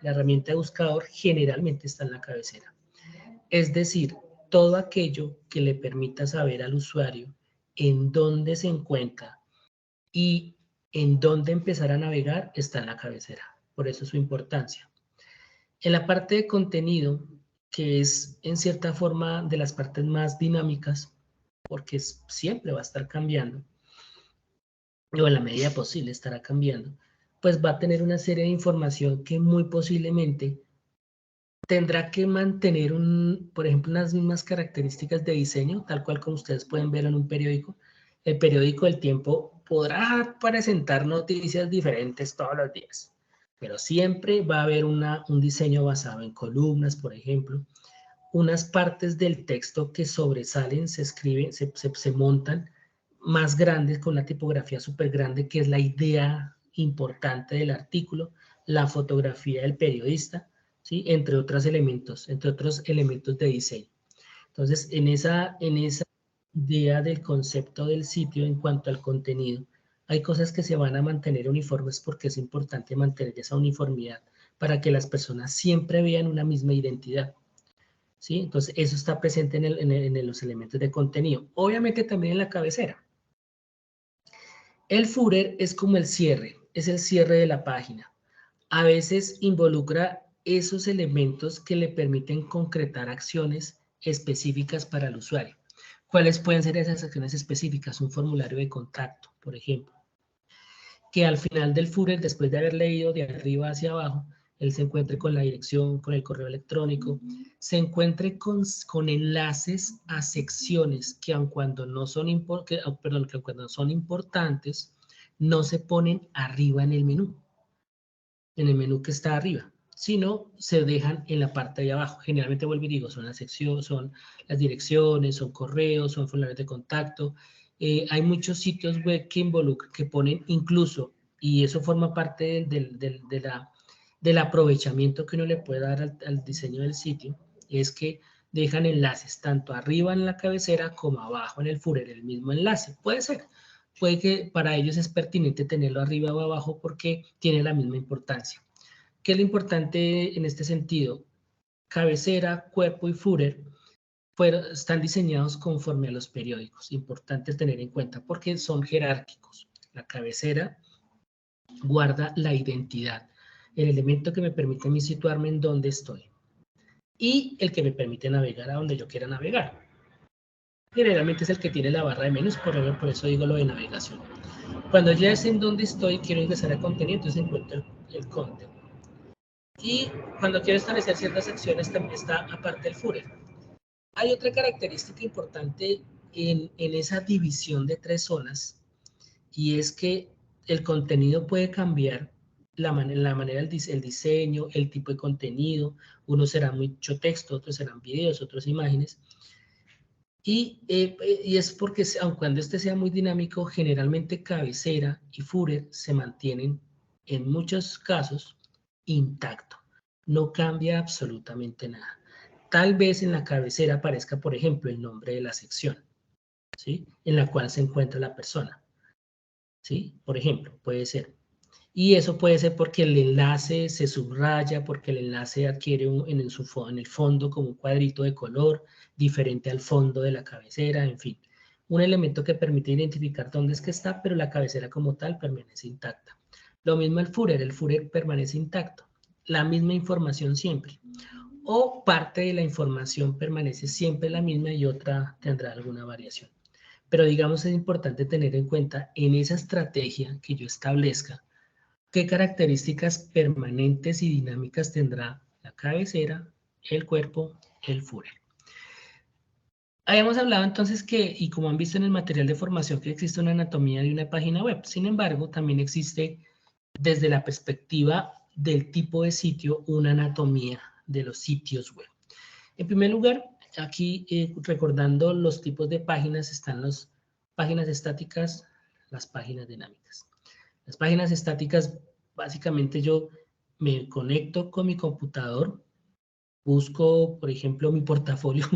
la herramienta de buscador generalmente está en la cabecera. Es decir, todo aquello que le permita saber al usuario en dónde se encuentra y en dónde empezar a navegar está en la cabecera. Por eso su importancia. En la parte de contenido, que es en cierta forma de las partes más dinámicas, porque siempre va a estar cambiando, o en la medida posible estará cambiando, pues va a tener una serie de información que muy posiblemente tendrá que mantener, por ejemplo, unas mismas características de diseño, tal cual como ustedes pueden ver en un periódico. El periódico El Tiempo podrá presentar noticias diferentes todos los días, pero siempre va a haber un diseño basado en columnas, por ejemplo, unas partes del texto que sobresalen, se escriben, se montan más grandes con una tipografía súper grande, que es la idea importante del artículo, la fotografía del periodista, ¿sí? Entre otros elementos de diseño. Entonces, en esa idea del concepto del sitio en cuanto al contenido, hay cosas que se van a mantener uniformes porque es importante mantener esa uniformidad para que las personas siempre vean una misma identidad. ¿Sí? Entonces, eso está presente en los elementos de contenido. Obviamente también en la cabecera. El footer es como el cierre, es el cierre de la página. A veces involucra esos elementos que le permiten concretar acciones específicas para el usuario. ¿Cuáles pueden ser esas acciones específicas? Un formulario de contacto, por ejemplo. Que al final del footer, después de haber leído de arriba hacia abajo, él se encuentre con la dirección, con el correo electrónico, se encuentre con enlaces a secciones que aun cuando no son, que aun cuando son importantes, no se ponen arriba en el menú que está arriba, sino se dejan en la parte de abajo. Generalmente, vuelvo y digo, son las secciones, son las direcciones, son correos, son formularios de contacto. Hay muchos sitios web que ponen incluso, y eso forma parte del aprovechamiento que uno le puede dar al diseño del sitio, es que dejan enlaces tanto arriba en la cabecera como abajo en el Führer, el mismo enlace. Puede ser. Puede que para ellos es pertinente tenerlo arriba o abajo porque tiene la misma importancia. ¿Qué es lo importante en este sentido? Cabecera, cuerpo y Führer están diseñados conforme a los periódicos. Importante tener en cuenta porque son jerárquicos. La cabecera guarda la identidad, el elemento que me permite a mí situarme en donde estoy y el que me permite navegar a donde yo quiera navegar. Generalmente es el que tiene la barra de menús, por eso digo lo de navegación. Cuando ya es en donde estoy, quiero ingresar a contenido, entonces encuentro el content. Y cuando quiero establecer ciertas acciones, también está aparte el Führer. Hay otra característica importante en esa división de 3 zonas, y es que el contenido puede cambiar la manera, el diseño, el tipo de contenido. Uno será mucho texto, otros serán videos, otros imágenes. Y es porque, aun cuando este sea muy dinámico, generalmente cabecera y Führer se mantienen en muchos casos intacto. No cambia absolutamente nada. Tal vez en la cabecera aparezca, por ejemplo, el nombre de la sección, ¿sí? En la cual se encuentra la persona, ¿sí? Por ejemplo, puede ser. Y eso puede ser porque el enlace se subraya, porque el enlace adquiere en el fondo como un cuadrito de color diferente al fondo de la cabecera, en fin. Un elemento que permite identificar dónde es que está, pero la cabecera como tal permanece intacta. Lo mismo el Führer permanece intacto. La misma información siempre. O parte de la información permanece siempre la misma y otra tendrá alguna variación. Pero digamos es importante tener en cuenta en esa estrategia que yo establezca, ¿qué características permanentes y dinámicas tendrá la cabecera, el cuerpo, el Führer? Habíamos hablado entonces que, y como han visto en el material de formación, que existe una anatomía de una página web. Sin embargo, también existe, desde la perspectiva del tipo de sitio, una anatomía de los sitios web. En primer lugar, aquí recordando los tipos de páginas, están las páginas estáticas, las páginas dinámicas. Las páginas estáticas, básicamente yo me conecto con mi computador, busco, por ejemplo, mi portafolio,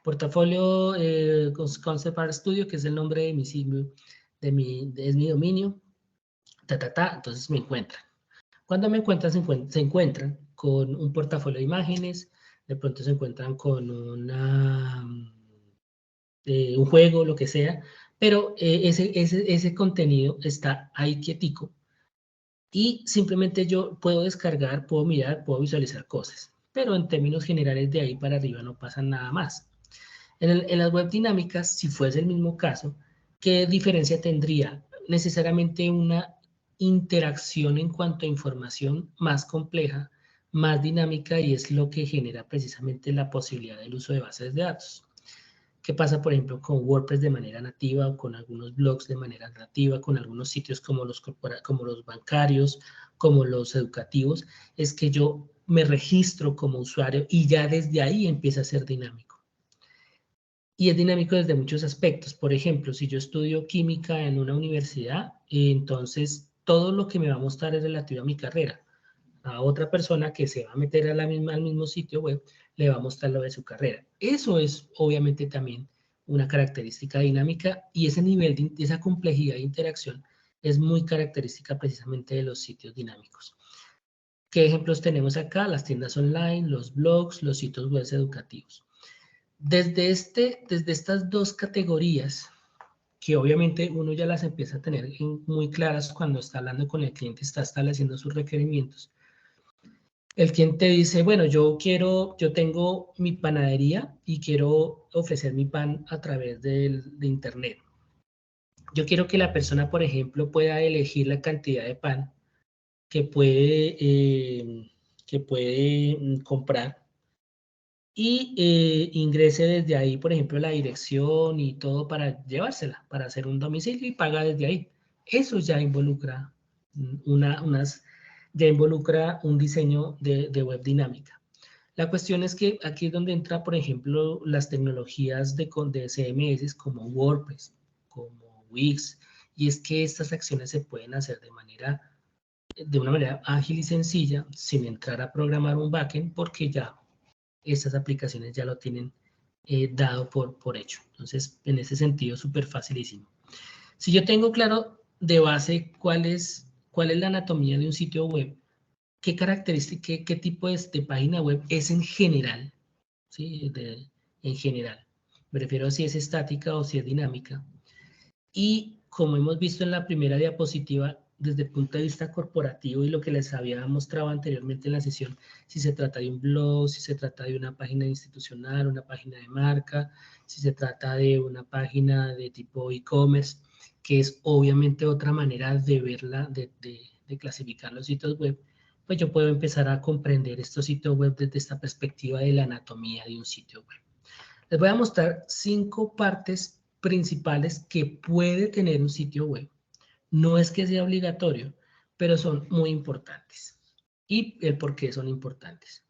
portafolio Concept Art Studio, que es el nombre de mi sitio, es mi dominio, entonces me encuentran. Cuando me encuentran, se encuentran con un portafolio de imágenes, de pronto se encuentran con un juego, lo que sea, pero ese contenido está ahí quietico y simplemente yo puedo descargar, puedo mirar, puedo visualizar cosas, pero en términos generales de ahí para arriba no pasa nada más. En las web dinámicas, si fuese el mismo caso, ¿qué diferencia tendría? Necesariamente una interacción en cuanto a información más compleja, más dinámica, y es lo que genera precisamente la posibilidad del uso de bases de datos. ¿Qué pasa, por ejemplo, con WordPress de manera nativa o con algunos blogs de manera nativa, con algunos sitios como los bancarios, como los educativos? Es que yo me registro como usuario y ya desde ahí empieza a ser dinámico. Y es dinámico desde muchos aspectos. Por ejemplo, si yo estudio química en una universidad, entonces todo lo que me va a mostrar es relativo a mi carrera. A otra persona que se va a meter al mismo sitio web, le va a mostrar lo de su carrera. Eso es obviamente también una característica dinámica y ese nivel de esa complejidad de interacción es muy característica precisamente de los sitios dinámicos. ¿Qué ejemplos tenemos acá? Las tiendas online, los blogs, los sitios web educativos. Desde estas dos categorías, que obviamente uno ya las empieza a tener muy claras cuando está hablando con el cliente, está estableciendo sus requerimientos. El cliente dice, bueno, yo tengo mi panadería y quiero ofrecer mi pan a través de internet. Yo quiero que la persona, por ejemplo, pueda elegir la cantidad de pan que puede comprar y ingrese desde ahí, por ejemplo, la dirección y todo para llevársela, para hacer un domicilio y paga desde ahí. Eso ya involucra ya involucra un diseño de web dinámica. La cuestión es que aquí es donde entra, por ejemplo, las tecnologías de CMS como WordPress, como Wix, y es que estas acciones se pueden hacer de una manera ágil y sencilla, sin entrar a programar un backend, porque ya estas aplicaciones ya lo tienen dado por hecho. Entonces, en ese sentido, súper facilísimo. Si yo tengo claro de base cuál es la anatomía de un sitio web, qué característica, qué tipo de página web es en general, ¿sí? En general. Me refiero a si es estática o si es dinámica. Y como hemos visto en la primera diapositiva, desde el punto de vista corporativo y lo que les había mostrado anteriormente en la sesión, si se trata de un blog, si se trata de una página institucional, una página de marca, si se trata de una página de tipo e-commerce, que es obviamente otra manera de verla, de clasificar los sitios web, pues yo puedo empezar a comprender estos sitios web desde esta perspectiva de la anatomía de un sitio web. Les voy a mostrar 5 partes principales que puede tener un sitio web. No es que sea obligatorio, pero son muy importantes. Y el por qué son importantes.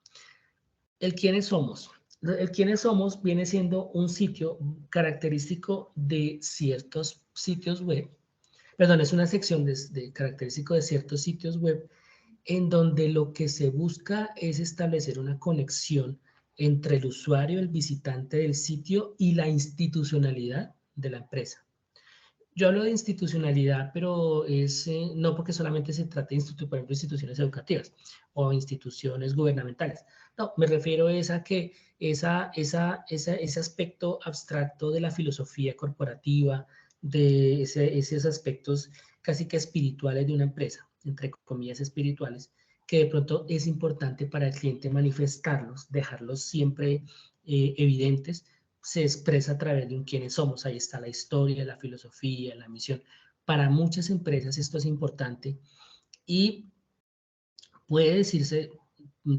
El quiénes somos. El quiénes somos viene siendo un sitio característico de ciertos sitios web. Perdón, es una sección característico de ciertos sitios web en donde lo que se busca es establecer una conexión entre el usuario, el visitante del sitio y la institucionalidad de la empresa. Yo hablo de institucionalidad, pero es no porque solamente se trate de por ejemplo, instituciones educativas o instituciones gubernamentales. No, me refiero a que ese aspecto abstracto de la filosofía corporativa, de esos aspectos casi que espirituales de una empresa, entre comillas espirituales, que de pronto es importante para el cliente manifestarlos, dejarlos siempre evidentes, se expresa a través de un quiénes somos. Ahí está la historia, la filosofía, la misión. Para muchas empresas esto es importante y puede decirse,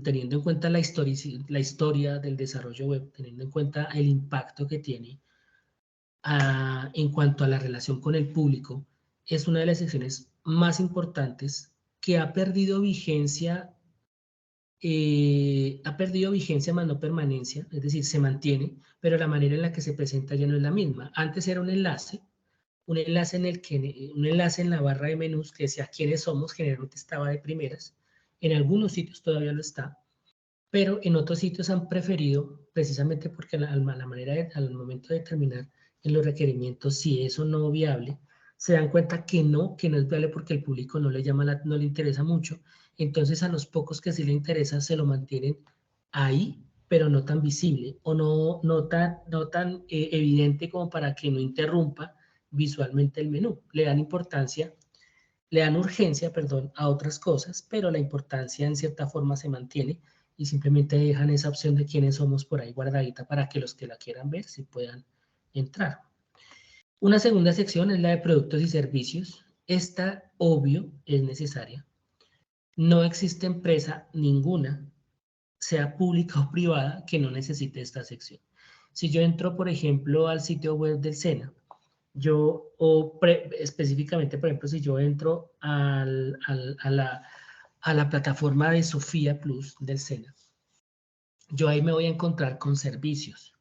teniendo en cuenta la historia del desarrollo web, teniendo en cuenta el impacto que tiene en cuanto a la relación con el público, es una de las secciones más importantes que ha perdido vigencia más no permanencia, es decir, se mantiene, pero la manera en la que se presenta ya no es la misma. Antes era un enlace un enlace en la barra de menús que decía quiénes somos, generalmente estaba de primeras, en algunos sitios todavía lo está, pero en otros sitios han preferido, precisamente porque al momento de determinar en los requerimientos si es o no viable, se dan cuenta que no es viable porque el público no no le interesa mucho. Entonces a los pocos que sí le interesa se lo mantienen ahí, pero no tan visible o no tan evidente como para que no interrumpa visualmente el menú. Le dan urgencia, perdón, a otras cosas, pero la importancia en cierta forma se mantiene y simplemente dejan esa opción de quiénes somos por ahí guardadita para que los que la quieran ver sí puedan entrar. Una segunda sección es la de productos y servicios. Esta, obvio, es necesaria. No existe empresa ninguna, sea pública o privada, que no necesite esta sección. Si yo entro, por ejemplo, al sitio web del SENA, específicamente, por ejemplo, si yo entro a la plataforma de Sofía Plus del SENA, yo ahí me voy a encontrar con servicios.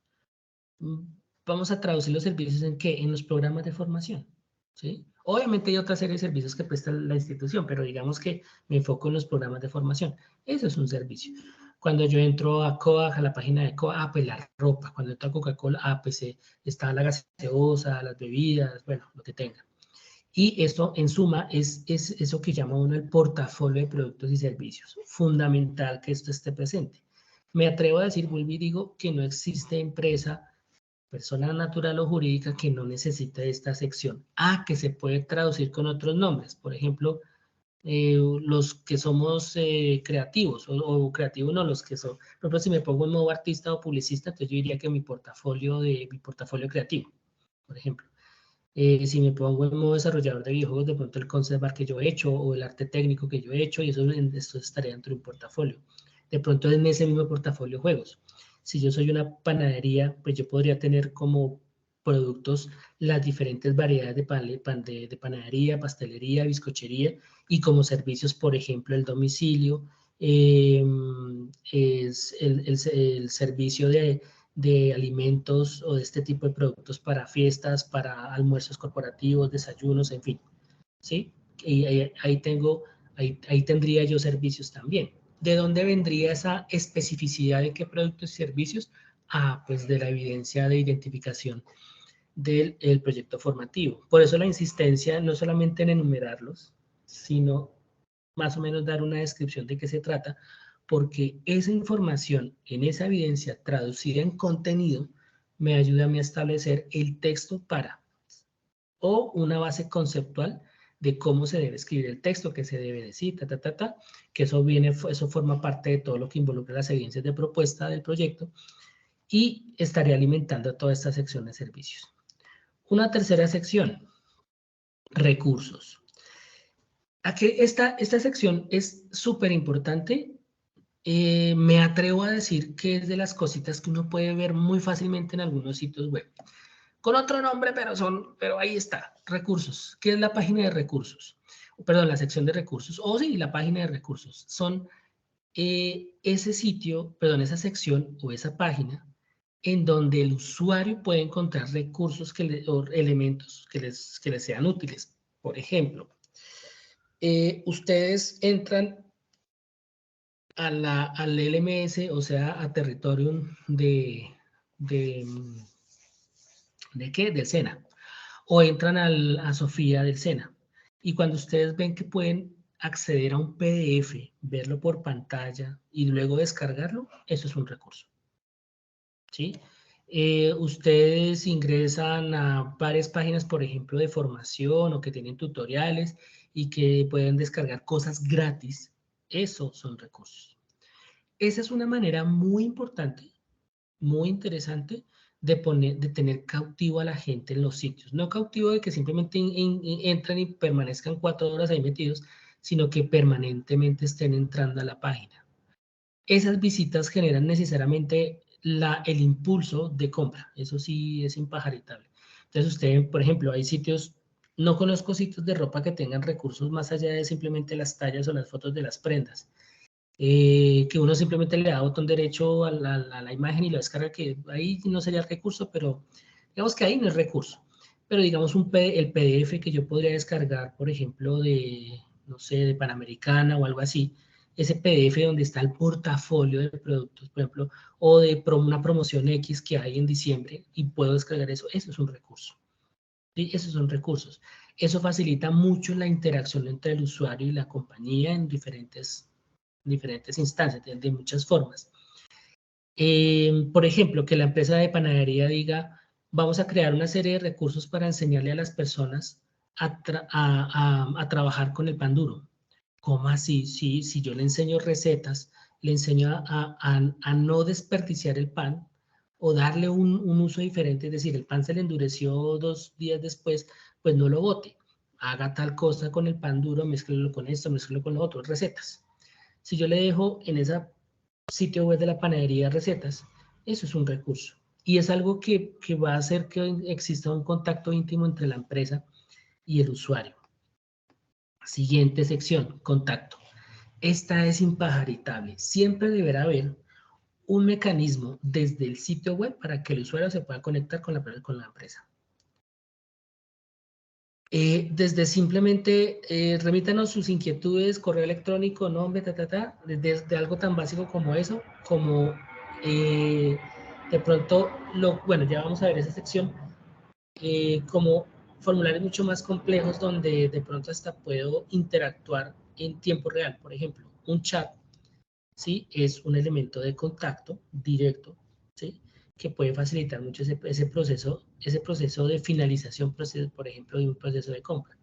Vamos a traducir los servicios ¿en qué? En los programas de formación, ¿sí? Obviamente hay otra serie de servicios que presta la institución, pero digamos que me enfoco en los programas de formación. Eso es un servicio. Cuando yo entro a Coag, a la página de Coag, pues la ropa. Cuando entro a Coca-Cola, pues está la gaseosa, las bebidas, bueno, lo que tenga. Y esto, en suma, es eso que llama uno el portafolio de productos y servicios. Fundamental que esto esté presente. Me atrevo a decir, vuelvo y digo, que no existe empresa, persona natural o jurídica que no necesite esta sección. Que se puede traducir con otros nombres. Por ejemplo, los que somos creativos, o creativos no, los que son, por ejemplo, si me pongo en modo artista o publicista, entonces yo diría que mi portafolio creativo, por ejemplo. Si me pongo en modo desarrollador de videojuegos, de pronto el concept art que yo he hecho o el arte técnico que yo he hecho, y esto estaría dentro de un portafolio. De pronto en ese mismo portafolio juegos. Si yo soy una panadería, pues yo podría tener como productos las diferentes variedades de panadería, pastelería, bizcochería, y como servicios, por ejemplo, el domicilio, es el servicio de alimentos o de este tipo de productos para fiestas, para almuerzos corporativos, desayunos, en fin, ¿sí? Y ahí tendría yo servicios también. ¿De dónde vendría esa especificidad de qué productos y servicios? Pues de la evidencia de identificación del proyecto formativo. Por eso la insistencia no solamente en enumerarlos, sino más o menos dar una descripción de qué se trata, porque esa información en esa evidencia traducida en contenido me ayuda a mí a establecer el texto o una base conceptual de cómo se debe escribir el texto, qué se debe decir, que eso forma parte de todo lo que involucra las evidencias de propuesta del proyecto y estaría alimentando toda esta sección de servicios. Una tercera sección, recursos. Aquí esta sección es súper importante. Me atrevo a decir que es de las cositas que uno puede ver muy fácilmente en algunos sitios web. Con otro nombre, pero ahí está, recursos. ¿Qué es la página de recursos? Perdón, la sección de recursos. Sí, la página de recursos. Son ese sitio, perdón, esa sección o esa página en donde el usuario puede encontrar recursos o elementos que les sean útiles. Por ejemplo, ustedes entran al LMS, o sea, a territorio ¿de qué? Del SENA. O entran a Sofía del SENA. Y cuando ustedes ven que pueden acceder a un PDF, verlo por pantalla y luego descargarlo, eso es un recurso. ¿Sí? Ustedes ingresan a varias páginas, por ejemplo, de formación o que tienen tutoriales y que pueden descargar cosas gratis. Esos son recursos. Esa es una manera muy importante, muy interesante de tener cautivo a la gente en los sitios. No cautivo de que simplemente entren y permanezcan 4 horas ahí metidos, sino que permanentemente estén entrando a la página. Esas visitas generan necesariamente el impulso de compra. Eso sí es impajaritable. Entonces usted, por ejemplo, hay sitios, no conozco sitios de ropa que tengan recursos más allá de simplemente las tallas o las fotos de las prendas. Que uno simplemente le da botón derecho a la imagen y lo descarga, que ahí no sería el recurso, pero digamos que ahí no es recurso. Pero digamos el PDF que yo podría descargar, por ejemplo, no sé, de Panamericana o algo así, ese PDF donde está el portafolio de productos, por ejemplo, o de una promoción X que hay en diciembre y puedo descargar eso es un recurso. ¿Sí? Esos son recursos. Eso facilita mucho la interacción entre el usuario y la compañía en diferentes instancias, de muchas formas. Por ejemplo, que la empresa de panadería diga, vamos a crear una serie de recursos para enseñarle a las personas a trabajar con el pan duro. ¿Cómo así? Si yo le enseño recetas, le enseño a no desperdiciar el pan o darle un uso diferente, es decir, el pan se le endureció 2 días después, pues no lo bote. Haga tal cosa con el pan duro, mezclelo con esto, mezclelo con lo otro, recetas. Si yo le dejo en ese sitio web de la panadería recetas, eso es un recurso. Y es algo que va a hacer que exista un contacto íntimo entre la empresa y el usuario. Siguiente sección, contacto. Esta es impajaritable. Siempre deberá haber un mecanismo desde el sitio web para que el usuario se pueda conectar con la empresa. Desde simplemente remítanos sus inquietudes, correo electrónico, nombre, desde algo tan básico como eso, como de pronto, bueno, ya vamos a ver esa sección, como formularios mucho más complejos donde de pronto hasta puedo interactuar en tiempo real. Por ejemplo, un chat, ¿sí? Es un elemento de contacto directo, ¿sí? Que puede facilitar mucho ese proceso de finalización, por ejemplo, de un proceso de compra.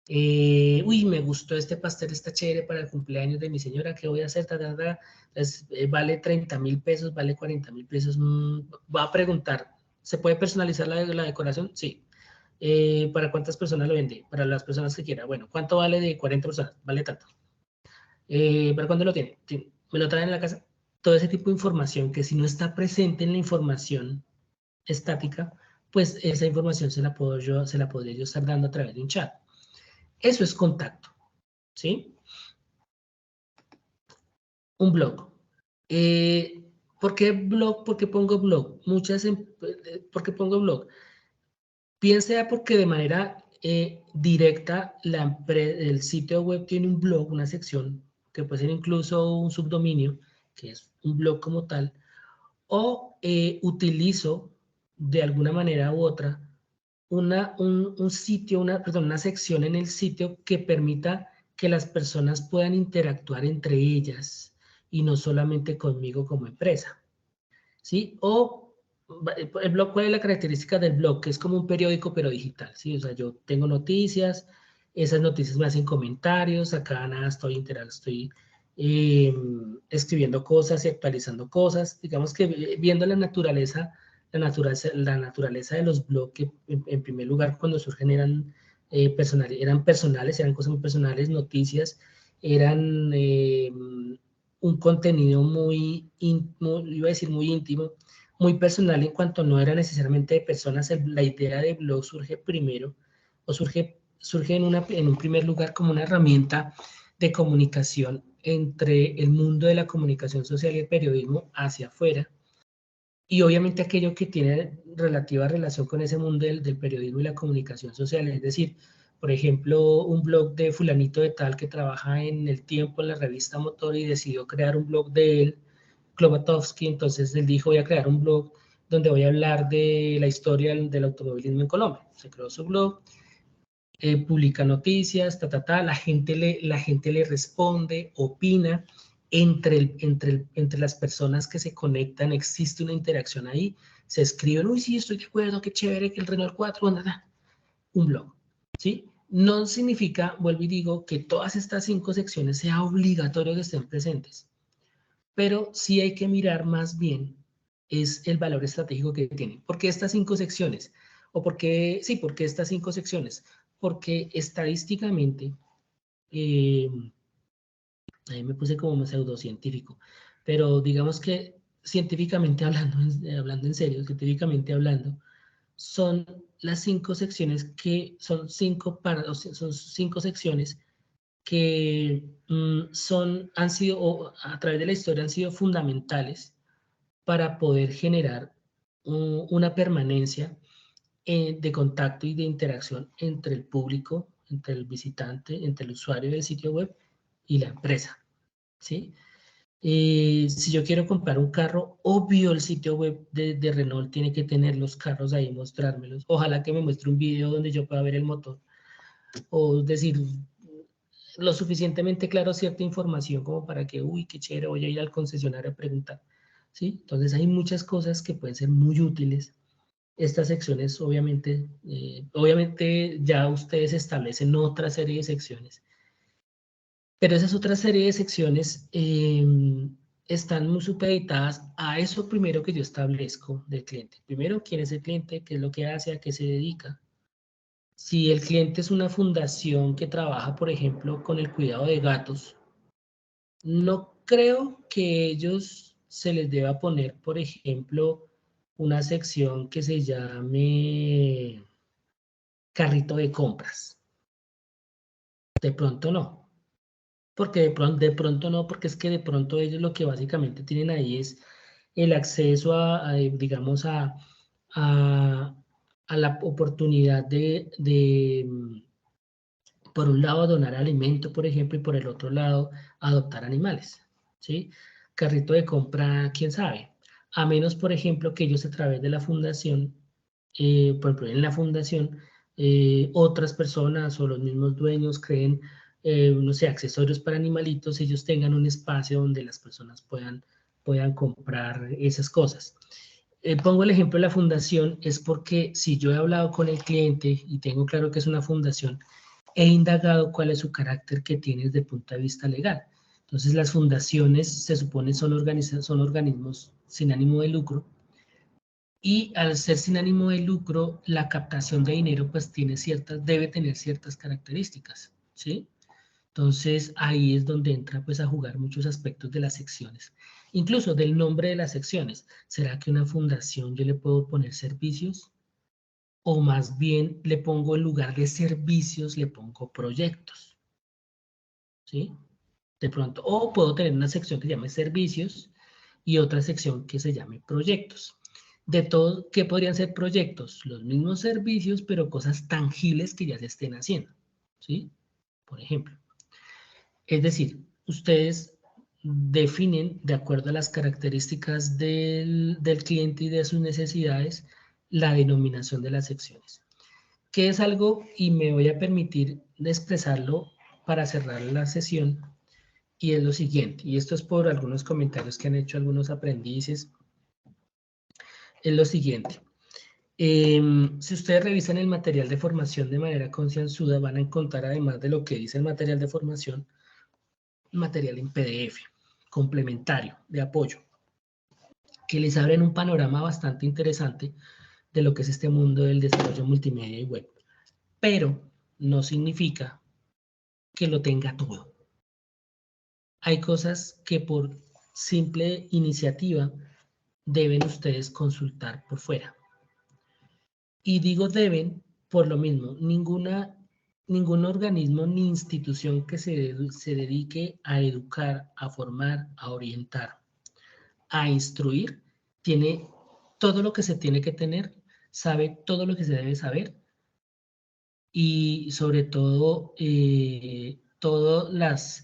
Me gustó este pastel, está chévere para el cumpleaños de mi señora, ¿qué voy a hacer? Vale 30.000 pesos, vale 40.000 pesos. Voy a preguntar, ¿se puede personalizar la decoración? Sí. ¿Para cuántas personas lo vende? Para las personas que quiera. Bueno, ¿cuánto vale de 40 personas? Vale tanto. ¿Para cuándo lo tiene? ¿Me lo traen en la casa? Todo ese tipo de información que si no está presente en la información estática, pues esa información se la podría yo estar dando a través de un chat. Eso es contacto, ¿sí? Un blog. ¿Por qué blog? ¿Por qué pongo blog? ¿Por qué pongo blog? Bien sea porque de manera directa el sitio web tiene un blog, una sección que puede ser incluso un subdominio, que es un blog como tal, o utilizo de alguna manera u otra un sitio, una sección en el sitio que permita que las personas puedan interactuar entre ellas y no solamente conmigo como empresa, ¿sí? O el blog, ¿cuál es la característica del blog? Que es como un periódico pero digital, ¿sí? O sea, yo tengo noticias, esas noticias me hacen comentarios, acá nada, estoy escribiendo cosas y actualizando cosas, digamos que viendo la naturaleza de los blogs, que en primer lugar cuando surgen eran personales, eran cosas muy personales, noticias, eran un contenido iba a decir muy íntimo, muy personal en cuanto no era necesariamente de personas. La idea de blog surge primero, o surge en un primer lugar como una herramienta de comunicación entre el mundo de la comunicación social y el periodismo hacia afuera, y obviamente aquello que tiene relativa relación con ese mundo del periodismo y la comunicación social, es decir, por ejemplo, un blog de fulanito de tal que trabaja en El Tiempo, en la revista Motor, y decidió crear un blog de él, Klobatowski. Entonces él dijo, voy a crear un blog donde voy a hablar de la historia del automovilismo en Colombia. Se creó su blog, publica noticias, la gente le responde, opina, entre las personas que se conectan existe una interacción ahí, se escriben, uy, sí, estoy de acuerdo, qué chévere que el Renault 4, un blog, ¿sí? No significa, vuelvo y digo, que todas estas 5 secciones sea obligatorio que estén presentes, pero sí hay que mirar más bien es el valor estratégico que tienen. ¿Por qué estas 5 secciones? ¿por qué estas 5 secciones? Porque estadísticamente, ahí me puse como pseudocientífico, pero digamos que científicamente hablando, hablando en serio, científicamente hablando, son las 5 secciones que son 5 secciones que han sido, o a través de la historia han sido fundamentales para poder generar una permanencia de contacto y de interacción entre el público, entre el visitante, entre el usuario del sitio web y la empresa, ¿sí? Si yo quiero comprar un carro, obvio el sitio web de Renault tiene que tener los carros ahí, mostrármelos. Ojalá que me muestre un video donde yo pueda ver el motor, o decir, lo suficientemente claro cierta información como para que, uy, qué chévere, voy a ir al concesionario a preguntar, ¿sí? Entonces hay muchas cosas que pueden ser muy útiles. Estas secciones, obviamente ya ustedes establecen otra serie de secciones, pero esas otras serie de secciones están muy supeditadas a eso primero que yo establezco del cliente. Primero, quién es el cliente, qué es lo que hace, a qué se dedica. Si el cliente es una fundación que trabaja, por ejemplo, con el cuidado de gatos, no creo que ellos se les deba poner, por ejemplo, una sección que se llame carrito de compras. De pronto no. Porque de pronto no, porque es que de pronto ellos lo que básicamente tienen ahí es el acceso digamos, a, a la oportunidad por un lado, donar alimento, por ejemplo, y por el otro lado, adoptar animales, ¿sí? Carrito de compra, quién sabe. A menos, por ejemplo, que ellos a través de la fundación, por ejemplo, en la fundación, otras personas o los mismos dueños creen, no sé, accesorios para animalitos, ellos tengan un espacio donde las personas puedan comprar esas cosas. Pongo el ejemplo de la fundación, es porque si yo he hablado con el cliente y tengo claro que es una fundación, he indagado cuál es su carácter que tiene desde el punto de vista legal. Entonces, las fundaciones se supone son organismos sin ánimo de lucro, y al ser sin ánimo de lucro, la captación de dinero pues debe tener ciertas características, ¿sí? Entonces, ahí es donde entra pues a jugar muchos aspectos de las secciones, incluso del nombre de las secciones. ¿Será que una fundación yo le puedo poner servicios? O más bien le pongo, en lugar de servicios, le pongo proyectos, ¿sí? De pronto, o puedo tener una sección que se llame servicios y otra sección que se llame proyectos. De todo, ¿qué podrían ser proyectos? Los mismos servicios, pero cosas tangibles que ya se estén haciendo, ¿sí? Por ejemplo. Es decir, ustedes definen, de acuerdo a las características del cliente y de sus necesidades, la denominación de las secciones. Que es algo, y me voy a permitir expresarlo para cerrar la sesión, y es lo siguiente, y esto es por algunos comentarios que han hecho algunos aprendices, es lo siguiente. Si ustedes revisan el material de formación de manera concienzuda, van a encontrar, además de lo que dice el material de formación, material en PDF, complementario, de apoyo, que les abren un panorama bastante interesante de lo que es este mundo del desarrollo multimedia y web. Pero no significa que lo tenga todo. Hay cosas que por simple iniciativa deben ustedes consultar por fuera. Y digo deben por lo mismo, ningún organismo ni institución que se dedique a educar, a formar, a orientar, a instruir, tiene todo lo que se tiene que tener, sabe todo lo que se debe saber y sobre todo todos los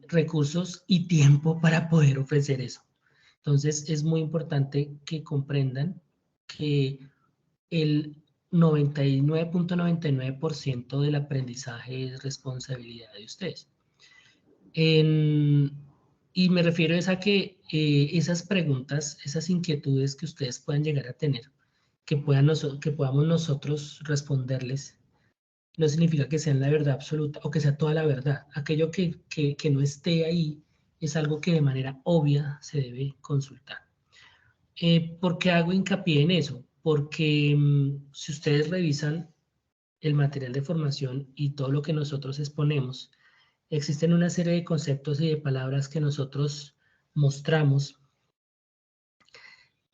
recursos y tiempo para poder ofrecer eso. Entonces es muy importante que comprendan que el 99.99% del aprendizaje es responsabilidad de ustedes. Y me refiero a que esas preguntas, esas inquietudes que ustedes puedan llegar a tener, que podamos nosotros responderles, no significa que sean la verdad absoluta o que sea toda la verdad. Aquello que no esté ahí es algo que de manera obvia se debe consultar. ¿Por qué hago hincapié en eso? Porque si ustedes revisan el material de formación y todo lo que nosotros exponemos, existen una serie de conceptos y de palabras que nosotros mostramos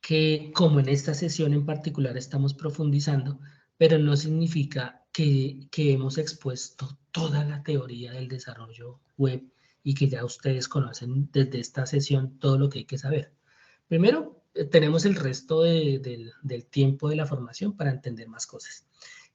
que, como en esta sesión en particular estamos profundizando, pero no significa que hemos expuesto toda la teoría del desarrollo web y que ya ustedes conocen desde esta sesión todo lo que hay que saber. Primero, tenemos el resto del tiempo de la formación para entender más cosas.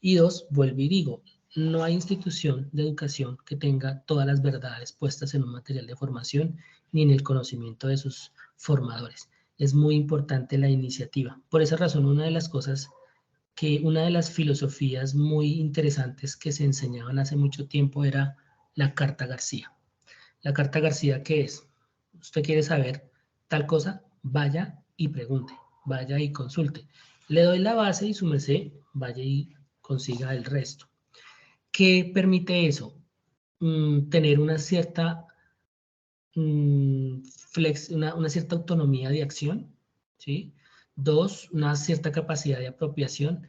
Y dos, vuelvo y digo, no hay institución de educación que tenga todas las verdades puestas en un material de formación ni en el conocimiento de sus formadores. Es muy importante la iniciativa. Por esa razón, una de las filosofías muy interesantes que se enseñaban hace mucho tiempo era la Carta García. La Carta García, ¿qué es? Usted quiere saber tal cosa, vaya y pregunte, vaya y consulte. Le doy la base y su merced vaya y consiga el resto. ¿Qué permite eso? Tener una cierta una cierta autonomía de acción, ¿sí? Dos, una cierta capacidad de apropiación.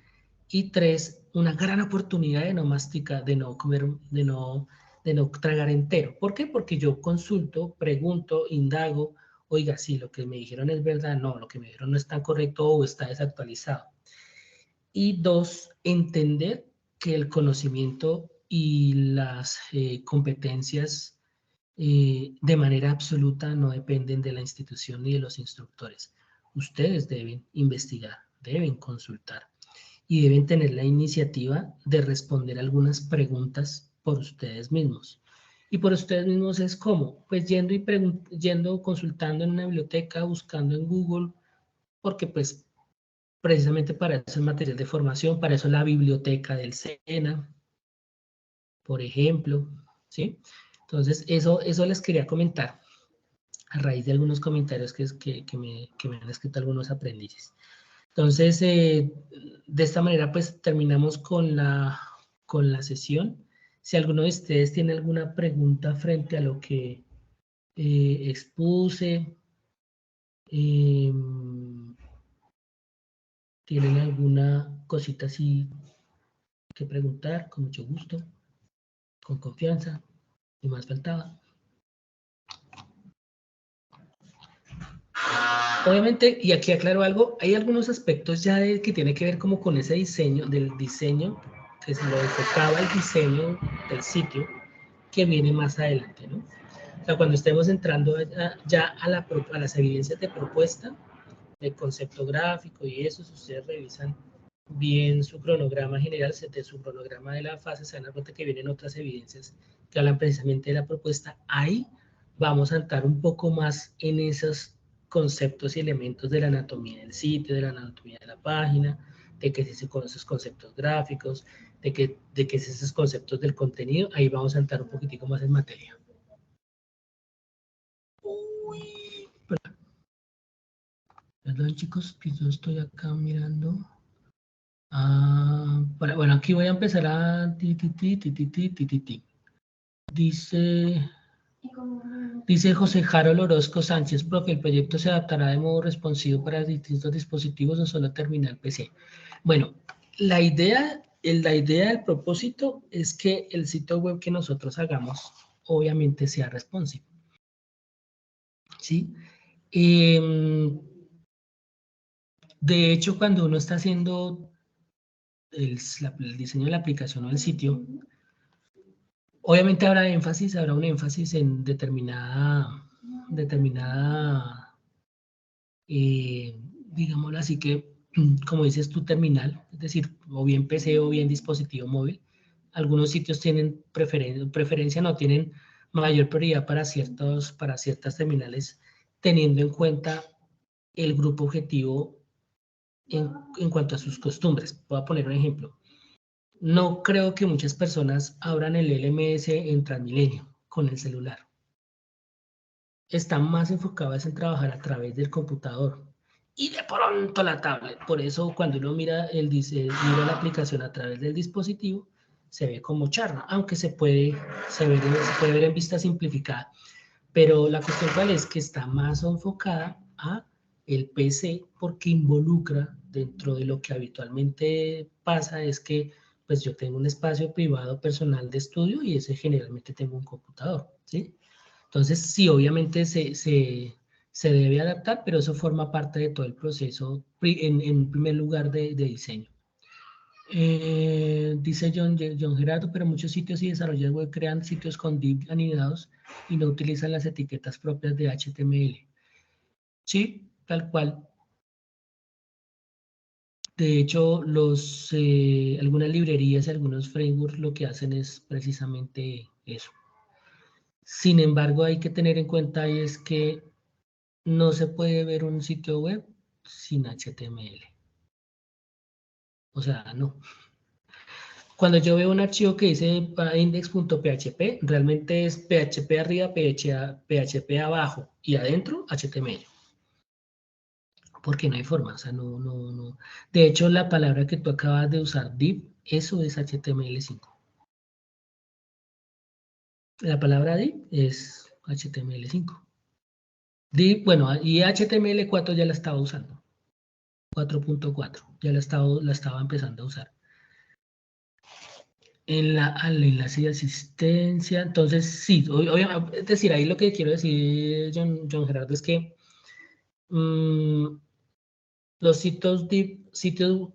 Y tres, una gran oportunidad de no masticar, de no comer, de no tragar entero. ¿Por qué? Porque yo consulto, pregunto, indago, oiga, sí, lo que me dijeron es verdad, no, lo que me dijeron no está correcto o está desactualizado. Y dos, entender que el conocimiento y las competencias de manera absoluta no dependen de la institución ni de los instructores. Ustedes deben investigar, deben consultar y deben tener la iniciativa de responder algunas preguntas por ustedes mismos. Y por ustedes mismos es como, pues yendo, consultando en una biblioteca, buscando en Google, porque pues precisamente para eso el material de formación, para eso la biblioteca del SENA, por ejemplo, ¿sí? Entonces, eso les quería comentar a raíz de algunos comentarios que me han escrito algunos aprendices. Entonces, de esta manera, pues terminamos con la sesión. Si alguno de ustedes tiene alguna pregunta frente a lo que expuse, tienen alguna cosita así que preguntar, con mucho gusto, con confianza, y más faltaba. Obviamente, y aquí aclaro algo, hay algunos aspectos ya que tiene que ver como con ese diseño, del diseño, que se lo enfocaba el diseño del sitio, que viene más adelante, ¿no? O sea, cuando estemos entrando ya a las evidencias de propuesta, de concepto gráfico y eso, si ustedes revisan bien su cronograma general, de su cronograma de la fase, se dan cuenta que vienen otras evidencias que hablan precisamente de la propuesta. Ahí vamos a entrar un poco más en esos conceptos y elementos de la anatomía del sitio, de la anatomía de la página, de qué es eso con esos conceptos gráficos, de qué es esos conceptos del contenido. Ahí vamos a entrar un poquitico más en materia. Perdón, chicos, que yo estoy acá mirando. Bueno, aquí voy a empezar a... Dice José Harold Orozco Sánchez, profe, ¿el proyecto se adaptará de modo responsivo para distintos dispositivos o solo terminal PC? Bueno, la idea del propósito es que el sitio web que nosotros hagamos, obviamente, sea responsive. ¿Sí? De hecho, cuando uno está haciendo el diseño de la aplicación o el sitio, obviamente habrá un énfasis en determinada digámoslo así que, como dices tu terminal, es decir, o bien PC o bien dispositivo móvil. Algunos sitios tienen preferencia, no tienen mayor prioridad para ciertas terminales, teniendo en cuenta el grupo objetivo en cuanto a sus costumbres. Voy a poner un ejemplo. No creo que muchas personas abran el LMS en Transmilenio con el celular. Están más enfocadas en trabajar a través del computador y de pronto la tablet. Por eso cuando uno mira la aplicación a través del dispositivo, se ve como charla, aunque se puede ver en vista simplificada. Pero la cuestión cuál es que está más enfocada a el PC porque involucra dentro de lo que habitualmente pasa es que pues yo tengo un espacio privado personal de estudio y ese generalmente tengo un computador, ¿sí? Entonces sí, obviamente se debe adaptar, pero eso forma parte de todo el proceso en primer lugar de diseño. Dice John Gerardo, pero muchos sitios y desarrolladores web crean sitios con div anidados y no utilizan las etiquetas propias de HTML. Sí, tal cual. De hecho, algunas librerías y algunos frameworks lo que hacen es precisamente eso. Sin embargo, hay que tener en cuenta es que no se puede ver un sitio web sin HTML. O sea, no. Cuando yo veo un archivo que dice index.php, realmente es PHP arriba, PHP abajo y adentro HTML. Porque no hay forma, o sea, no. De hecho, la palabra que tú acabas de usar, div, eso es HTML5. La palabra div es HTML5. Div, bueno, y HTML4 ya la estaba usando. 4.4, ya la estaba empezando a usar. Al enlace de asistencia, entonces sí, es decir, ahí lo que quiero decir, John Gerardo, es que los sitios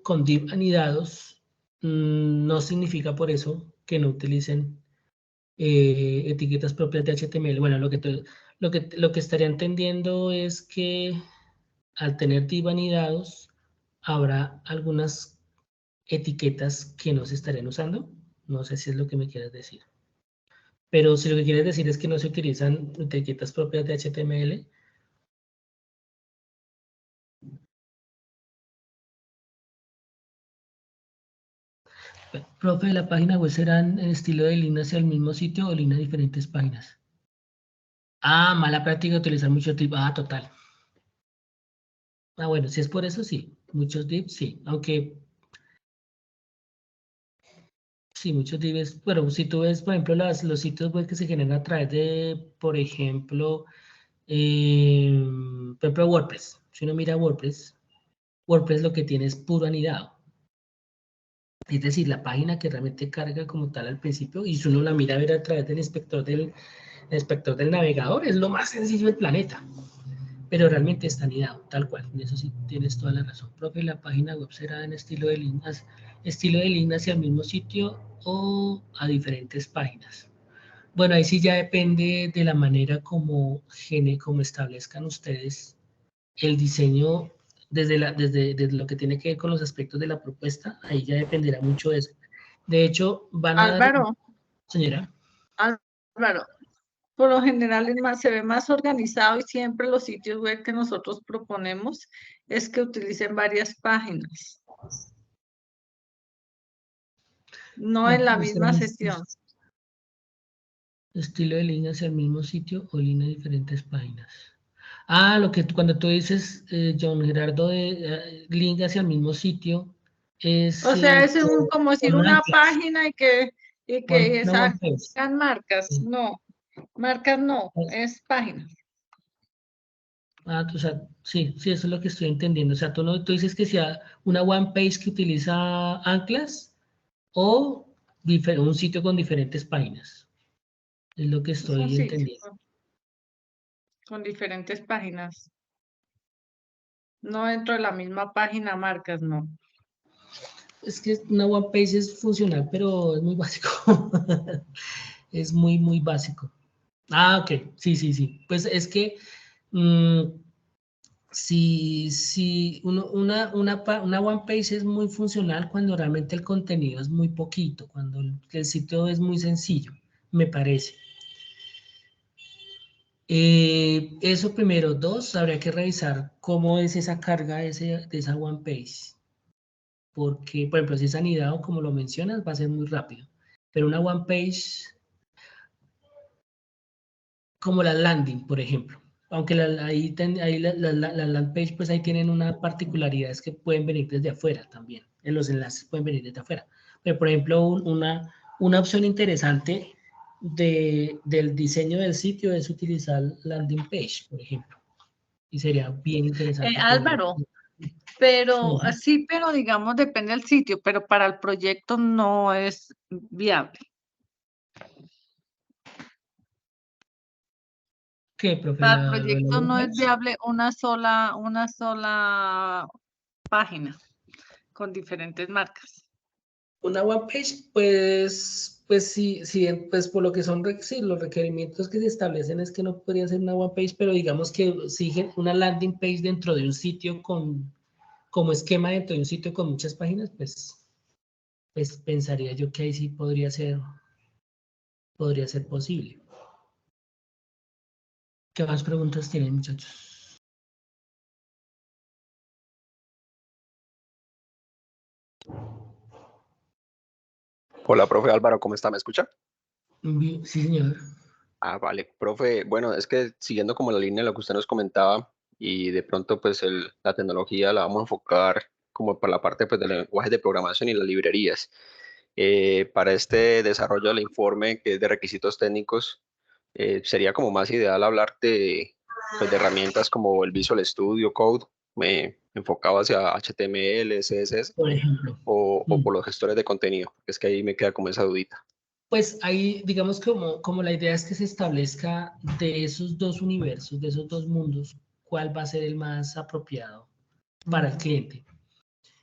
con div anidados no significa por eso que no utilicen etiquetas propias de HTML. Bueno, lo que estaría entendiendo es que al tener div anidados, habrá algunas etiquetas que no se estarían usando. No sé si es lo que me quieres decir. Pero si lo que quieres decir es que no se utilizan etiquetas propias de HTML. Profe, ¿la página web será en estilo de línea hacia el mismo sitio o línea a diferentes páginas? Mala práctica utilizar muchos divs. Total. Bueno, si es por eso, sí. Muchos divs, sí. Aunque, sí, muchos divs. Bueno, si tú ves, por ejemplo, los sitios web que se generan a través de, por ejemplo, WordPress. Si uno mira WordPress lo que tiene es puro anidado. Es decir, la página que realmente carga como tal al principio, y si uno la mira a ver a través del inspector del navegador, es lo más sencillo del planeta. Pero realmente está anidado, tal cual. En eso sí tienes toda la razón. Profe, la página web será en estilo de líneas hacia el mismo sitio o a diferentes páginas. Bueno, ahí sí ya depende de la manera como establezcan ustedes el diseño desde lo que tiene que ver con los aspectos de la propuesta, ahí ya dependerá mucho de eso. De hecho, van a Álvaro, dar... Señora. Álvaro, Por lo general se ve más organizado y siempre los sitios web que nosotros proponemos es que utilicen varias páginas, no en la misma sesión. Estilo de línea hacia el mismo sitio o línea de diferentes páginas. Ah, cuando tú dices, John Gerardo, de link hacia el mismo sitio, es O sea, es como decir con una anclas, página y que una one page. sean marcas. Sí. No, marcas no, es páginas. Ah, o sea, sí, eso es lo que estoy entendiendo. O sea, tú dices que sea una one page que utiliza anclas o un sitio con diferentes páginas. Es lo que Es un estoy sitio entendiendo. con diferentes páginas. No dentro de la misma página marcas, no. Es que una one page es funcional, pero es muy básico. Es muy, muy básico. Ah, ok. Sí. Pues es que si una one page es muy funcional cuando realmente el contenido es muy poquito, cuando el sitio es muy sencillo, me parece. Eso primero. Dos, habría que revisar cómo es esa carga de esa one page. Porque, por ejemplo, si es anidado, como lo mencionas, va a ser muy rápido. Pero una one page, como la landing, por ejemplo. Aunque ahí la land page, pues ahí tienen una particularidad, es que pueden venir desde afuera también. En los enlaces pueden venir desde afuera. Pero, por ejemplo, una opción interesante del diseño del sitio es utilizar landing page, por ejemplo. Y sería bien interesante poder... Álvaro, pero Ujú. sí, pero digamos depende del sitio, pero para el proyecto no es viable. ¿Qué, profe? Para el Lo de la proyecto one no es page. viable una sola página con diferentes marcas. Una web page, pues sí, pues por lo que son sí, los requerimientos que se establecen es que no podría ser una web page, pero digamos que sí, una landing page dentro de un sitio como esquema dentro de un sitio con muchas páginas, pues pensaría yo que ahí sí podría ser posible. ¿Qué más preguntas tienen, muchachos? Hola, profe Álvaro, ¿cómo está? ¿Me escucha? Sí, señor. Ah, vale, profe. Bueno, es que siguiendo como la línea de lo que usted nos comentaba y de pronto pues la tecnología la vamos a enfocar como para la parte pues del lenguaje de programación y las librerías. Para este desarrollo del informe que es de requisitos técnicos, sería como más ideal hablar pues, de herramientas como el Visual Studio Code, enfocado hacia HTML, CSS Por ejemplo. o por los gestores de contenido. Es que ahí me queda como esa dudita. Pues ahí, digamos, como la idea es que se establezca de esos dos universos, de esos dos mundos, cuál va a ser el más apropiado para el cliente.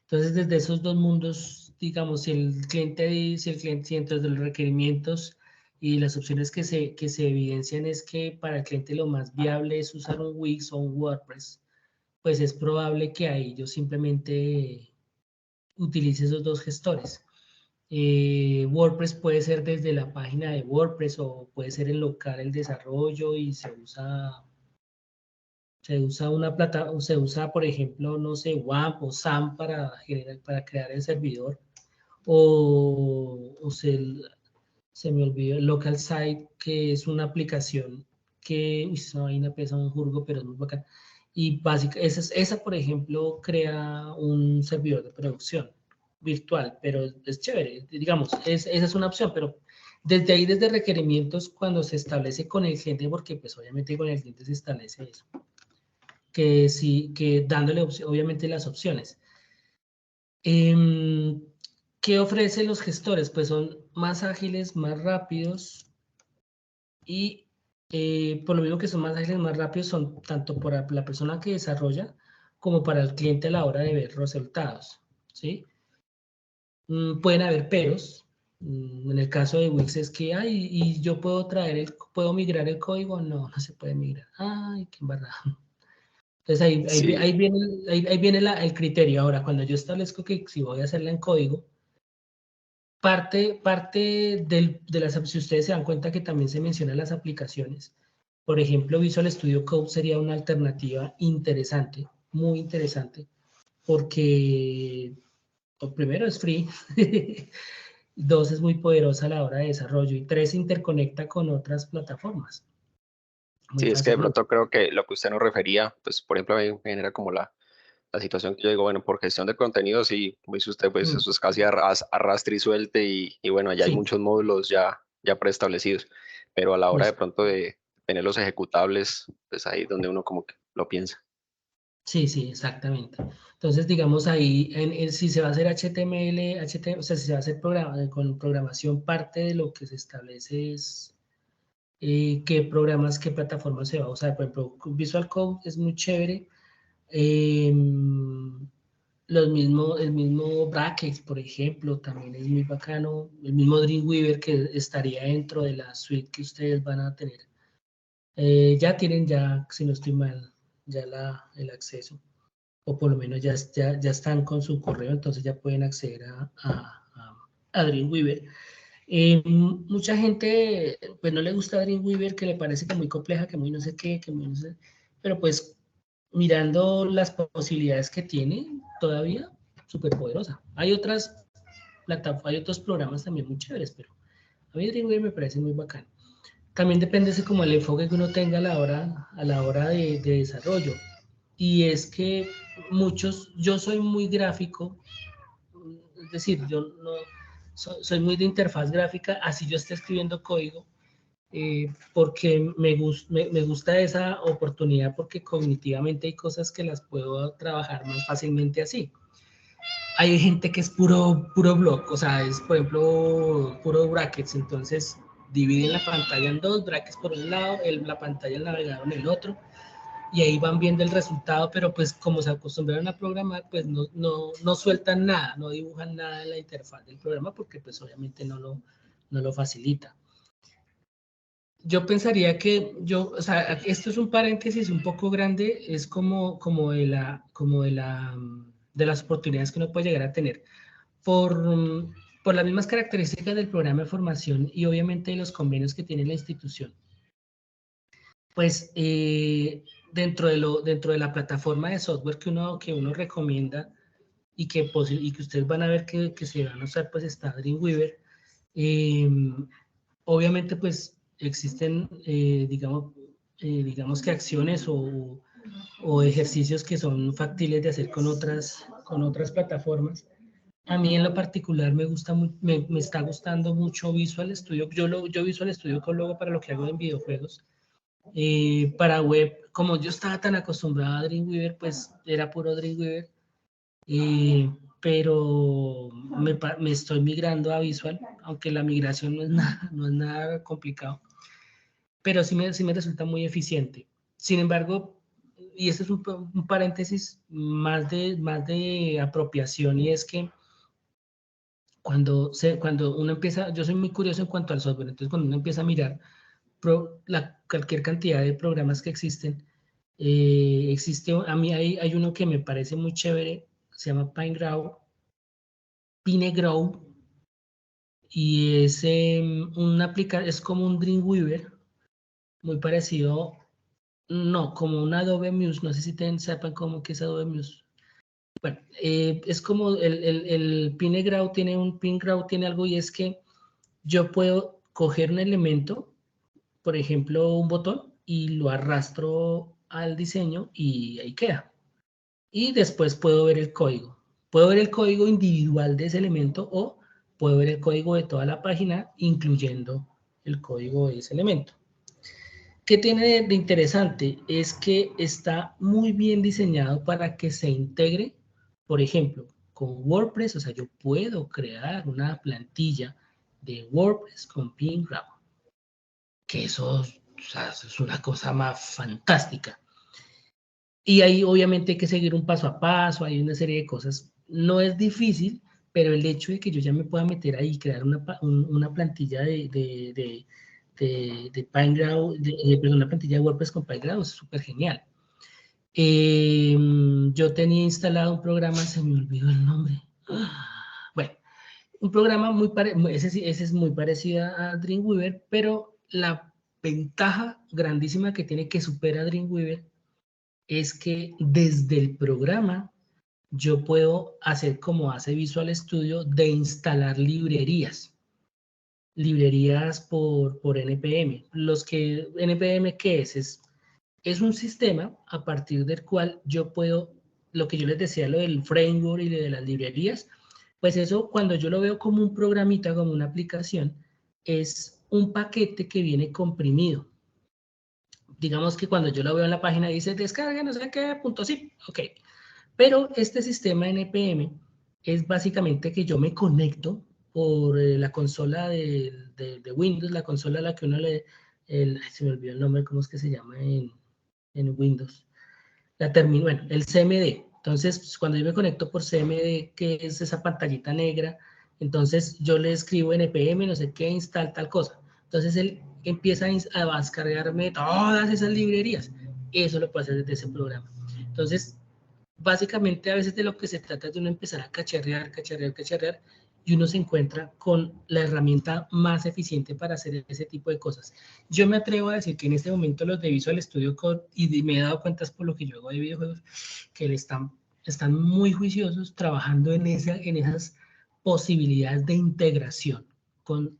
Entonces, desde esos dos mundos, digamos, si entre los requerimientos y las opciones que se evidencian es que para el cliente lo más viable es usar un Wix o un WordPress, pues es probable que ahí yo simplemente utilice esos dos gestores. WordPress puede ser desde la página de WordPress o puede ser en local el desarrollo y se usa, por ejemplo, no sé, WAMP o SAM para crear el servidor o se me olvidó el Local Site, que es una aplicación que, esa vaina pesa un jurgo, pero es muy bacán. Y esa, por ejemplo, crea un servidor de producción virtual, pero es chévere, digamos, esa es una opción, pero desde ahí, desde requerimientos, cuando se establece con el cliente, porque pues obviamente con el cliente se establece eso, que sí, que dándole obviamente las opciones. ¿Qué ofrecen los gestores? Pues son más ágiles, más rápidos y por lo mismo que son más ágiles, más rápidos, son tanto para la persona que desarrolla como para el cliente a la hora de ver resultados, ¿sí? Pueden haber peros. En el caso de Wix es que, ay, y yo puedo migrar el código, no se puede migrar. Ay, qué embarrada. Entonces Sí. ahí viene el criterio. Ahora, cuando yo establezco que si voy a hacerla en código, parte de las, si ustedes se dan cuenta que también se mencionan las aplicaciones, por ejemplo, Visual Studio Code sería una alternativa interesante, muy interesante, porque primero es free, 2 es muy poderosa a la hora de desarrollo y 3 se interconecta con otras plataformas muy Sí, es que de fácilmente. pronto creo que lo que usted nos refería, pues por ejemplo, a mí me genera como la situación que yo digo, bueno, por gestión de contenidos, sí, como dice usted, pues Mm, eso es casi arrastre y suelte y bueno, allá hay sí, muchos módulos ya preestablecidos, pero a la hora de eso. pronto de tener los ejecutables, pues ahí es donde uno como que lo piensa. Sí, sí, exactamente. Entonces, digamos ahí, si se va a hacer HTML, o sea, si se va a hacer con programación, parte de lo que se establece es qué programas, qué plataformas se va a usar. Por ejemplo, Visual Code es muy chévere. El mismo Brackets, por ejemplo, también es muy bacano. El mismo Dreamweaver que estaría dentro de la suite que ustedes van a tener. Ya tienen, si no estoy mal, ya el acceso. O por lo menos ya están con su correo, entonces ya pueden acceder a Dreamweaver. Mucha gente pues no le gusta Dreamweaver, que le parece que muy compleja, que muy no sé qué, que muy no sé, pero pues mirando las posibilidades que tiene todavía, súper poderosa. Hay hay otros programas también muy chéveres, pero a mí Dreamweaver me parece muy bacán. También depende de como el enfoque que uno tenga a la hora de desarrollo. Y es que yo soy muy gráfico, es decir, yo no soy muy de interfaz gráfica, así yo esté escribiendo código, porque me gusta esa oportunidad, porque cognitivamente hay cosas que las puedo trabajar más fácilmente así. Hay gente que es puro block, o sea, es por ejemplo puro brackets, entonces dividen la pantalla en 2, brackets por un lado, la pantalla del navegador en el otro, y ahí van viendo el resultado, pero pues como se acostumbraron a programar, pues no sueltan nada, no dibujan nada en la interfaz del programa, porque pues obviamente no lo facilita. Yo pensaría que o sea, esto es un paréntesis un poco grande, es como de las oportunidades que uno puede llegar a tener por las mismas características del programa de formación y obviamente los convenios que tiene la institución. Pues dentro de la plataforma de software que uno recomienda y que ustedes van a ver que se van a usar, pues está Dreamweaver. Eh, Obviamente, pues existen, digamos que acciones o ejercicios que son factibles de hacer con otras plataformas. A mí en lo particular me está gustando mucho Visual Studio. Yo Visual Studio Code para lo que hago en videojuegos. Para web, como yo estaba tan acostumbrado a Dreamweaver, pues era puro Dreamweaver. Pero me estoy migrando a Visual, aunque la migración no es nada complicado, pero sí me resulta muy eficiente. Sin embargo, y este es un paréntesis más de apropiación, y es que cuando uno empieza, yo soy muy curioso en cuanto al software, entonces cuando uno empieza a mirar cualquier cantidad de programas que existen, a mí hay uno que me parece muy chévere, se llama Pinegrow, y es es como un Dreamweaver, muy parecido, no, como un Adobe Muse, no sé si sepan cómo que es Adobe Muse. Bueno, es como el Pinegrow tiene algo, y es que yo puedo coger un elemento, por ejemplo, un botón, y lo arrastro al diseño y ahí queda. Y después puedo ver el código. Puedo ver el código individual de ese elemento o puedo ver el código de toda la página, incluyendo el código de ese elemento. ¿Qué tiene de interesante? Es que está muy bien diseñado para que se integre, por ejemplo, con WordPress. O sea, yo puedo crear una plantilla de WordPress con Pinegrow, que o sea, eso es una cosa más fantástica. Y ahí obviamente hay que seguir un paso a paso, hay una serie de cosas. No es difícil, pero el hecho de que yo ya me pueda meter ahí y crear una plantilla de Pinegrow, perdón, una plantilla de WordPress con Pinegrow es súper genial. Yo tenía instalado un programa, se me olvidó el nombre. Bueno, un programa ese es muy parecido a Dreamweaver, pero la ventaja grandísima que tiene, que supera a Dreamweaver, es que desde el programa yo puedo hacer como hace Visual Studio, de instalar librerías por NPM. NPM, ¿qué es? Es un sistema a partir del cual yo puedo, lo que yo les decía, lo del framework y de las librerías, pues eso cuando yo lo veo como un programita, como una aplicación, es un paquete que viene comprimido. Digamos que cuando yo lo veo en la página dice descarga no sé qué, .zip, ok. Pero este sistema NPM es básicamente que yo me conecto por la consola de Windows, la consola a la que uno se me olvidó el nombre, ¿cómo es que se llama en Windows? Bueno, el CMD. Entonces, pues, cuando yo me conecto por CMD, que es esa pantallita negra, entonces yo le escribo NPM, no sé qué, install tal cosa. Entonces él empieza a descargarme todas esas librerías. Eso lo puede hacer desde ese programa. Entonces, básicamente a veces de lo que se trata es de uno empezar a cacharrear, y uno se encuentra con la herramienta más eficiente para hacer ese tipo de cosas. Yo me atrevo a decir que en este momento los de Visual Studio Code, y me he dado cuenta por lo que yo hago de videojuegos, que están muy juiciosos trabajando en esas posibilidades de integración con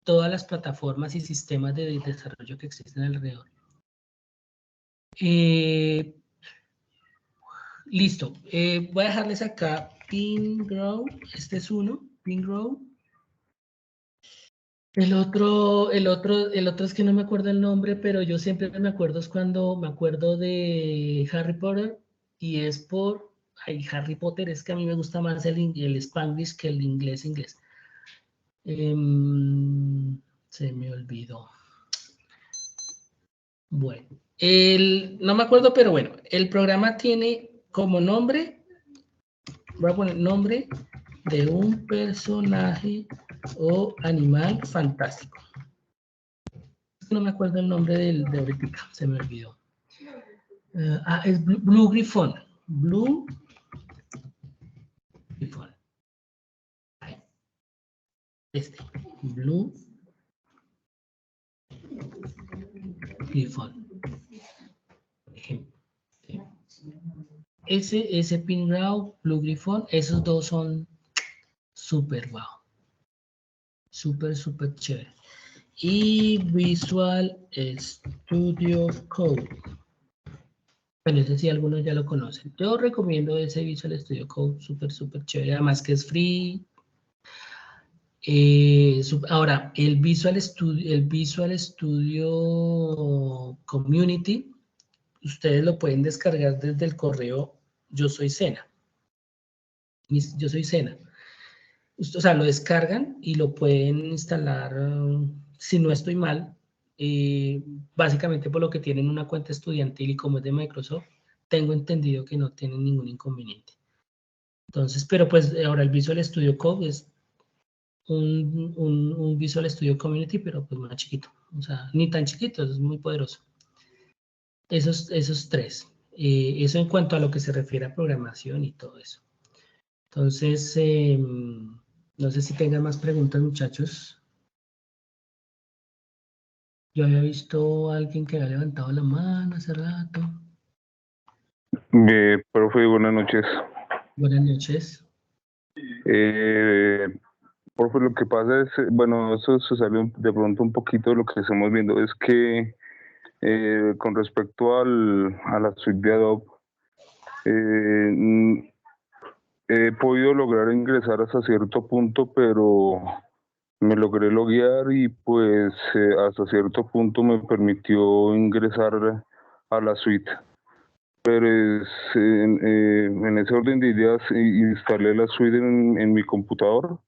todas las plataformas y sistemas de desarrollo que existen alrededor. Listo. Voy a dejarles acá Pingrow. Este es uno, Pingrow. El otro es que no me acuerdo el nombre, pero yo siempre me acuerdo es cuando me acuerdo de Harry Potter, y es por Harry Potter, es que a mí me gusta más el Spanglish que el inglés. Se me olvidó. Bueno, no me acuerdo, pero bueno, el programa tiene como nombre, voy a poner nombre de un personaje o animal fantástico. No me acuerdo el nombre de ahorita, se me olvidó. Es Blue Griffon. Blue Griffon. Blue Griffon. Ejemplo. Ese Pingrow, Blue Griffon, esos dos son súper guau. Súper chévere. Y Visual Studio Code. Bueno, ese sí algunos ya lo conocen. Yo recomiendo ese Visual Studio Code, súper chévere, además que es free. Ahora, el Visual Studio Community, ustedes lo pueden descargar desde el correo Yo Soy Sena. Yo Soy Sena. O sea, lo descargan y lo pueden instalar, si no estoy mal, básicamente por lo que tienen una cuenta estudiantil y como es de Microsoft, tengo entendido que no tienen ningún inconveniente. Entonces, pero pues ahora el Visual Studio Code es un Visual Studio Community, pero pues más chiquito. O sea, ni tan chiquito, es muy poderoso. Esos tres. Eso en cuanto a lo que se refiere a programación y todo eso. Entonces, no sé si tengan más preguntas, muchachos. Yo había visto a alguien que había levantado la mano hace rato. Profe, buenas noches. Buenas noches. Profe, lo que pasa es, bueno, eso se salió de pronto un poquito de lo que estamos viendo, es que con respecto a la suite de Adobe, he podido lograr ingresar hasta cierto punto, pero me logré loguear y pues hasta cierto punto me permitió ingresar a la suite. Pero en ese orden de ideas instalé la suite en mi computador,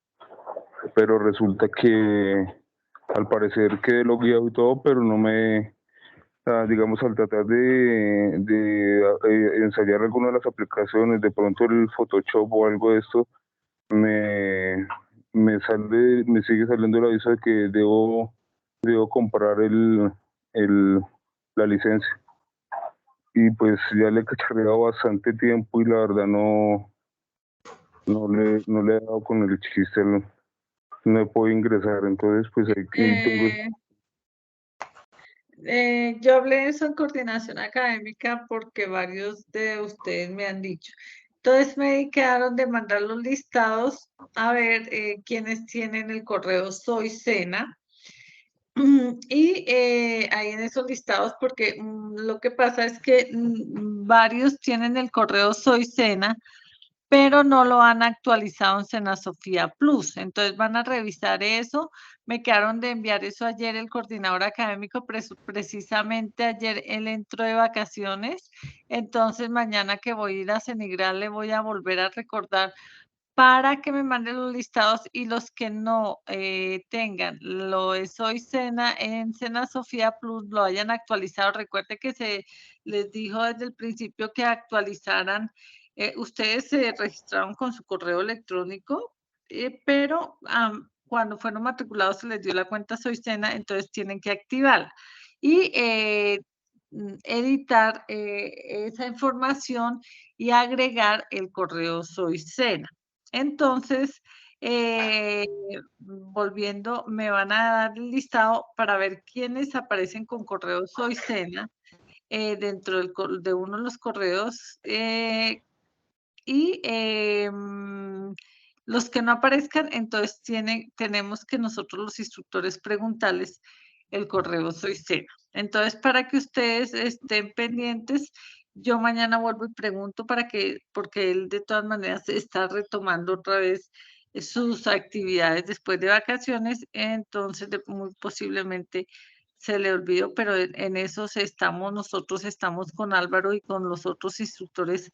pero resulta que al parecer quedé logueado y todo, pero no me, digamos, al tratar de ensayar alguna de las aplicaciones, de pronto el Photoshop o algo de esto, me sigue saliendo el aviso de que debo comprar la licencia. Y pues ya le he cacharreado bastante tiempo y la verdad no le he dado con el chiste no he podido ingresar, entonces pues ahí tengo... Yo hablé eso en coordinación académica porque varios de ustedes me han dicho. Entonces me quedaron de mandar los listados a ver quiénes tienen el correo Soy Sena. Y ahí en esos listados, porque lo que pasa es que varios tienen el correo Soy Sena, pero no lo han actualizado en Sena Sofía Plus. Entonces van a revisar eso. Me quedaron de enviar eso ayer el coordinador académico, precisamente ayer él entró de vacaciones. Entonces mañana que voy a ir a Senigral le voy a volver a recordar para que me manden los listados y los que no tengan lo de Soy Sena en Sena Sofía Plus lo hayan actualizado. Recuerde que se les dijo desde el principio que actualizaran. Ustedes se registraron con su correo electrónico, pero cuando fueron matriculados se les dio la cuenta Soy Sena, entonces tienen que activarla. Y editar esa información y agregar el correo Soy Sena. Entonces, volviendo, me van a dar el listado para ver quiénes aparecen con correo Soy Sena dentro de uno de los correos y los que no aparezcan, entonces tenemos que nosotros los instructores preguntarles el correo Soy Sena. Entonces, para que ustedes estén pendientes, yo mañana vuelvo y pregunto porque él de todas maneras está retomando otra vez sus actividades después de vacaciones, entonces muy posiblemente se le olvidó, pero en esos nosotros estamos con Álvaro y con los otros instructores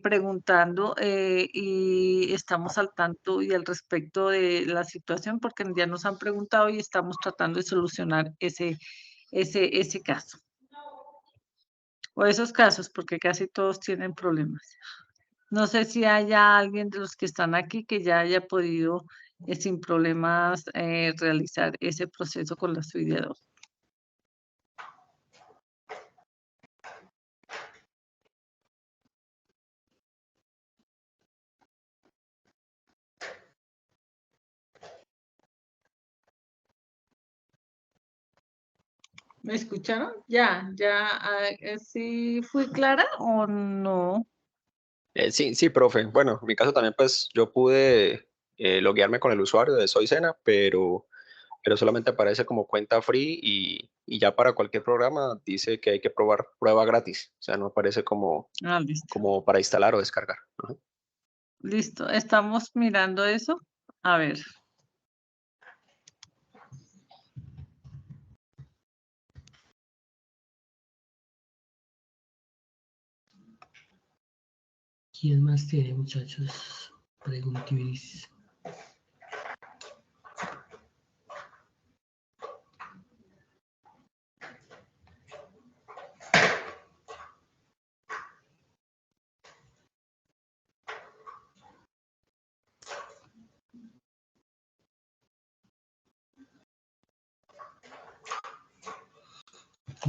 preguntando y estamos al tanto y al respecto de la situación porque ya nos han preguntado y estamos tratando de solucionar ese caso. O esos casos, porque casi todos tienen problemas. No sé si haya alguien de los que están aquí que ya haya podido sin problemas realizar ese proceso con la suite de 2. ¿Me escucharon? Ya, ¿sí fui clara o no? Sí, profe. Bueno, en mi caso también, pues yo pude loguearme con el usuario de Soy Sena, pero solamente aparece como cuenta free y ya para cualquier programa dice que hay que probar prueba gratis. O sea, no aparece Listo. como para instalar o descargar. Ajá. Listo, estamos mirando eso. A ver. ¿Quién más tiene, muchachos? Preguntivis.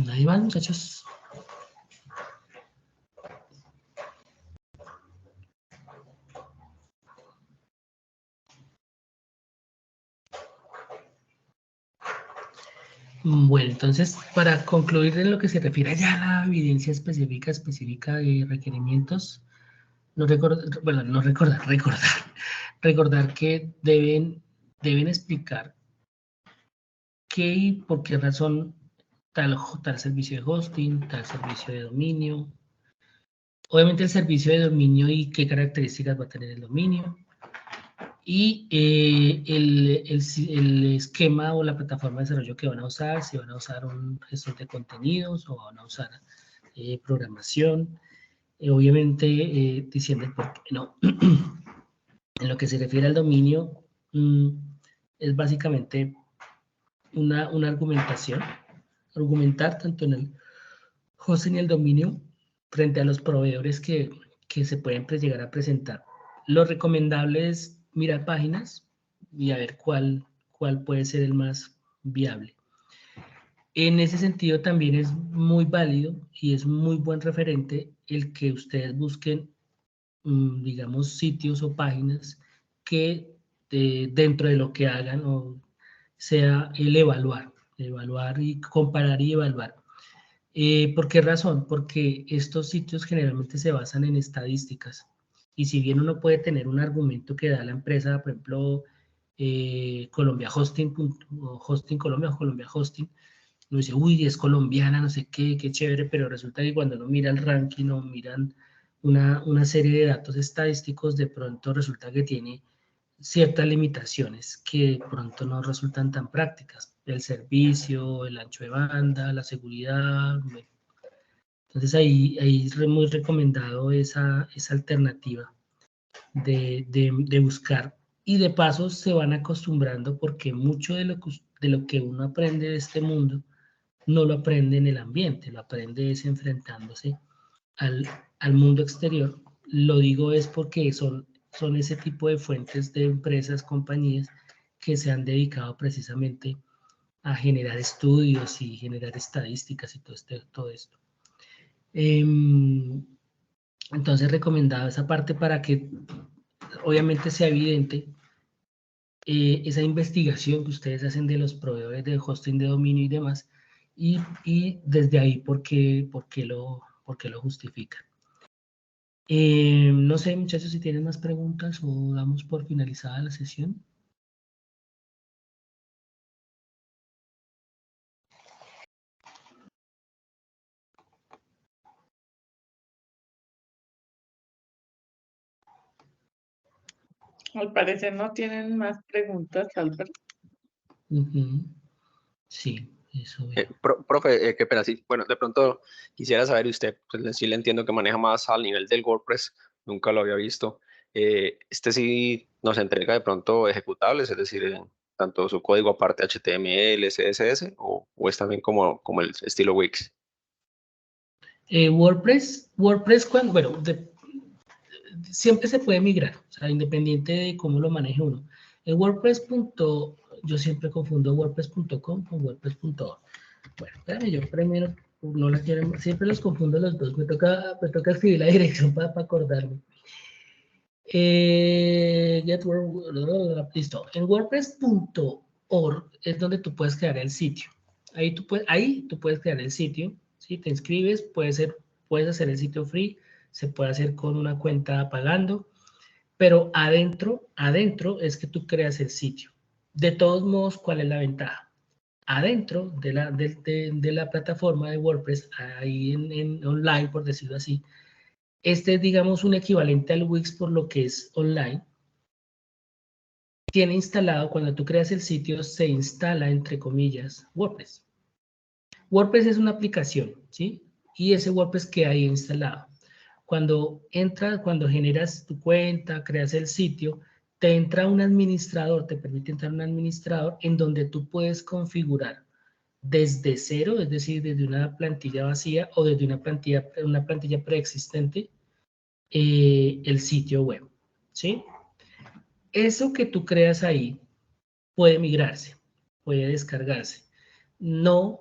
Nadie más, muchachos. Bueno, entonces, para concluir en lo que se refiere ya a la evidencia específica de requerimientos, recordar que deben explicar qué y por qué razón tal servicio de hosting, tal servicio de dominio, obviamente el servicio de dominio y qué características va a tener el dominio, y el esquema o la plataforma de desarrollo que van a usar, si van a usar un gestor de contenidos o van a usar programación, obviamente diciendo el por qué no. En lo que se refiere al dominio, es básicamente una argumentación, argumentar tanto en el hosting y el dominio frente a los proveedores que se pueden llegar a presentar. Lo recomendable es mirar páginas y a ver cuál puede ser el más viable. En ese sentido también es muy válido y es muy buen referente el que ustedes busquen, digamos, sitios o páginas que dentro de lo que hagan, o sea el evaluar y comparar y evaluar. ¿Por qué razón? Porque estos sitios generalmente se basan en estadísticas, y si bien uno puede tener un argumento que da la empresa, por ejemplo, Colombia Hosting, Hosting Colombia o Colombia Hosting, uno dice, uy, es colombiana, no sé qué, qué chévere, pero resulta que cuando uno mira el ranking o miran una serie de datos estadísticos, de pronto resulta que tiene ciertas limitaciones que de pronto no resultan tan prácticas. El servicio, el ancho de banda, la seguridad. Bueno. Entonces ahí es muy recomendado esa alternativa de buscar. Y de paso se van acostumbrando, porque mucho de lo que uno aprende de este mundo no lo aprende en el ambiente, lo aprende es enfrentándose al mundo exterior. Lo digo es porque son ese tipo de fuentes de empresas, compañías que se han dedicado precisamente a generar estudios y generar estadísticas y todo esto. Entonces recomendaba esa parte para que obviamente sea evidente esa investigación que ustedes hacen de los proveedores de hosting de dominio y demás, y desde ahí por qué lo justifican. No sé, muchachos, si tienen más preguntas o damos por finalizada la sesión. Al parecer no tienen más preguntas, Álvaro. Sí, eso veo. Profe, qué pena, sí. Bueno, de pronto quisiera saber, usted, pues sí le entiendo que maneja más al nivel del WordPress, nunca lo había visto. Este sí nos entrega de pronto ejecutables, es decir, tanto su código aparte HTML, CSS, o es también como el estilo Wix. WordPress cuando, bueno, siempre se puede migrar, o sea, independiente de cómo lo maneje uno. En WordPress. Yo siempre confundo WordPress.com con WordPress.org. Bueno, espérame, yo primero no la quiero, siempre los confundo los dos, me toca escribir la dirección para acordarme. Listo. En WordPress.org es donde tú puedes crear el sitio. Ahí tú puedes crear el sitio, ¿sí? Te inscribes, puedes hacer el sitio free, se puede hacer con una cuenta pagando, pero adentro es que tú creas el sitio. De todos modos, ¿cuál es la ventaja? Adentro de la plataforma de WordPress, ahí en online, por decirlo así, este es, digamos, un equivalente al Wix por lo que es online. Tiene instalado, cuando tú creas el sitio, se instala, entre comillas, WordPress. WordPress es una aplicación, ¿sí? Y ese WordPress queda ahí instalado. Cuando generas tu cuenta, creas el sitio, te entra un administrador, te permite entrar un administrador en donde tú puedes configurar desde cero, es decir, desde una plantilla vacía o desde una plantilla preexistente, el sitio web, ¿sí? Eso que tú creas ahí puede migrarse, puede descargarse. No,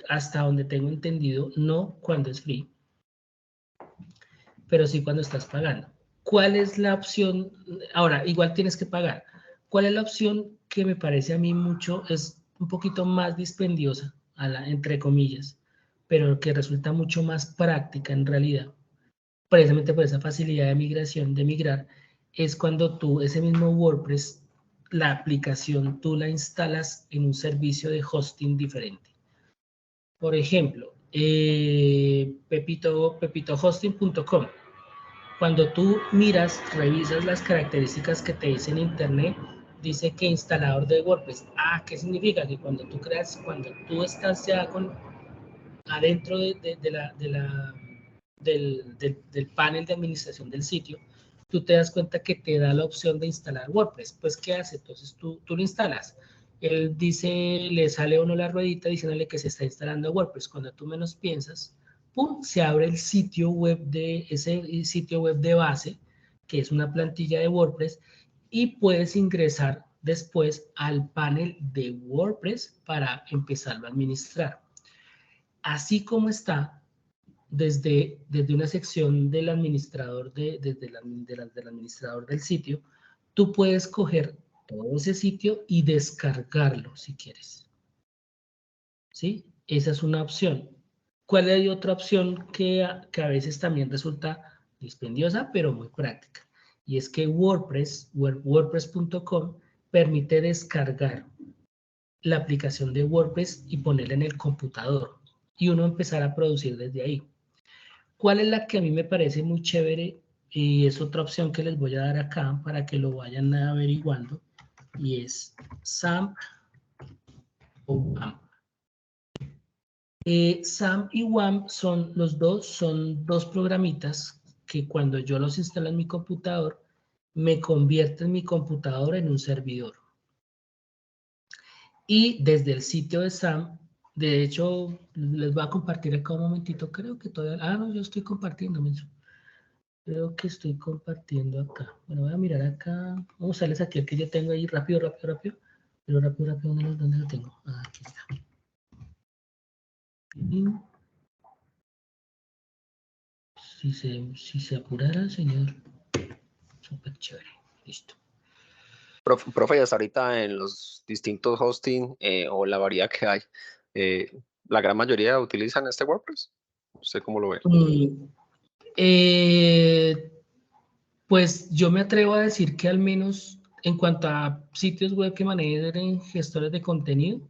hasta donde tengo entendido, no cuando es free, pero sí cuando estás pagando. ¿Cuál es la opción? Ahora, igual tienes que pagar. ¿Cuál es la opción que me parece a mí es un poquito más dispendiosa, entre comillas, pero que resulta mucho más práctica en realidad? Precisamente por esa facilidad de migración, de migrar, es cuando tú, ese mismo WordPress, la aplicación, tú la instalas en un servicio de hosting diferente. Por ejemplo, pepitohosting.com. Cuando tú revisas las características que te dice en internet, dice que instalador de WordPress. ¿Qué significa? Que cuando tú estás ya adentro del panel de administración del sitio, tú te das cuenta que te da la opción de instalar WordPress. Pues, ¿qué hace? Entonces, tú lo instalas. Él le sale a uno la ruedita diciéndole que se está instalando WordPress. Cuando tú menos piensas, ¡pum!, se abre el sitio web ese sitio web de base, que es una plantilla de WordPress, y puedes ingresar después al panel de WordPress para empezarlo a administrar. Así como está, desde una sección del administrador, del administrador del sitio, tú puedes coger todo ese sitio y descargarlo si quieres. ¿Sí? Esa es una opción. ¿Cuál hay otra opción que a veces también resulta dispendiosa, pero muy práctica? Y es que WordPress.com permite descargar la aplicación de WordPress y ponerla en el computador y uno empezar a producir desde ahí. ¿Cuál es la que a mí me parece muy chévere? Y es otra opción que les voy a dar acá para que lo vayan averiguando, y es SAMP o WAMP. SAMP y WAMP son dos programitas que cuando yo los instalo en mi computador, me convierten mi computador en un servidor. Y desde el sitio de SAMP, de hecho, les voy a compartir acá un momentito, creo que todavía, no, yo estoy compartiendo, creo que estoy compartiendo acá. Bueno, voy a mirar acá, vamos a darles aquí el que yo tengo ahí, rápido, pero rápido, ¿dónde lo tengo? Ah, aquí está. Si se apurara, señor, súper chévere, listo. Profe, hasta ahorita en los distintos hosting o la variedad que hay, la gran mayoría utilizan este WordPress. ¿Usted cómo lo ve? Pues yo me atrevo a decir que al menos en cuanto a sitios web que manejen gestores de contenido,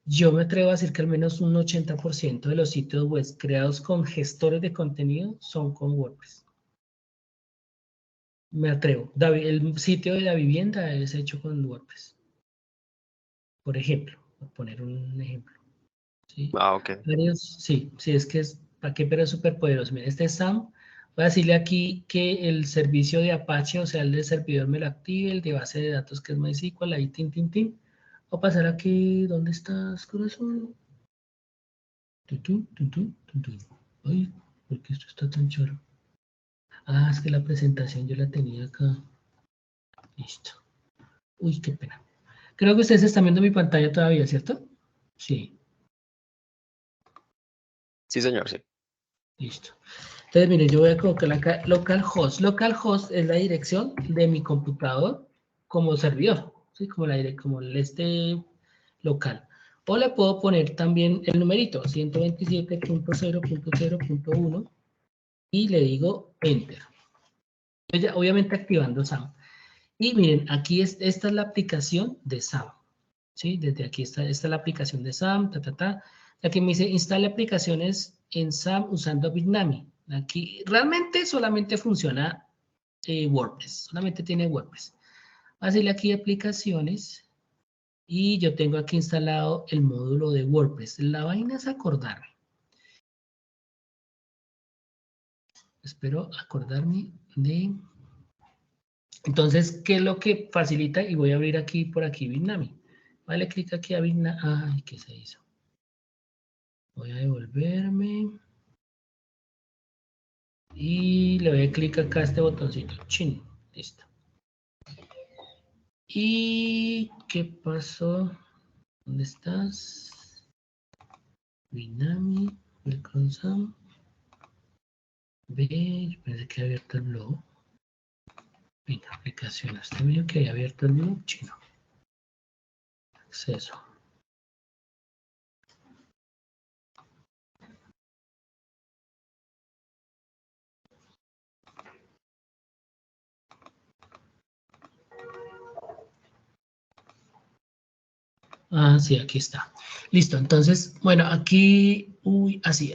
yo me atrevo a decir que al menos un 80% de los sitios web creados con gestores de contenido son con WordPress. Me atrevo. El sitio de la vivienda es hecho con WordPress. Por ejemplo, por poner un ejemplo. ¿Sí? Ah, ok. Sí, es que es, ¿para qué? Pero es súper poderoso. Mira, este es SAM. Voy a decirle aquí que el servicio de Apache, o sea, el de servidor me lo active, el de base de datos que es MySQL, ahí, tin. Voy a pasar aquí, ¿dónde estás, corazón? Ay, ¿por qué esto está tan choro? Ah, es que la presentación yo la tenía acá. Listo. Uy, qué pena. Creo que ustedes están viendo mi pantalla todavía, ¿cierto? Sí. Sí, señor, sí. Listo. Entonces, miren, yo voy a colocar acá localhost. Localhost es la dirección de mi computador como servidor, ¿sí? Como el local. O le puedo poner también el numerito, 127.0.0.1, y le digo Enter. Ya, obviamente activando SAM. Y miren, aquí esta es la aplicación de SAM. ¿Sí? Desde aquí esta es la aplicación de SAM, Aquí me dice instale aplicaciones en SAM usando Bitnami. Aquí realmente solamente funciona WordPress, solamente tiene WordPress. Voy a hacerle aquí aplicaciones y yo tengo aquí instalado el módulo de WordPress. La vaina es acordarme. Espero acordarme de... Entonces, ¿qué es lo que facilita? Y voy a abrir aquí, por aquí, Bitnami. Vale, clic aquí a Bitnami. Ay, ¿qué se hizo? Voy a devolverme. Y le doy clic acá a este botoncito. Chin. Listo. ¿Y qué pasó? ¿Dónde estás? Binami, Welcome Sam. Ve, parece que he abierto el blog. Venga, aplicaciones. Este mío que he abierto el blog chino. Acceso. Ah, sí, aquí está. Listo, entonces, bueno, aquí,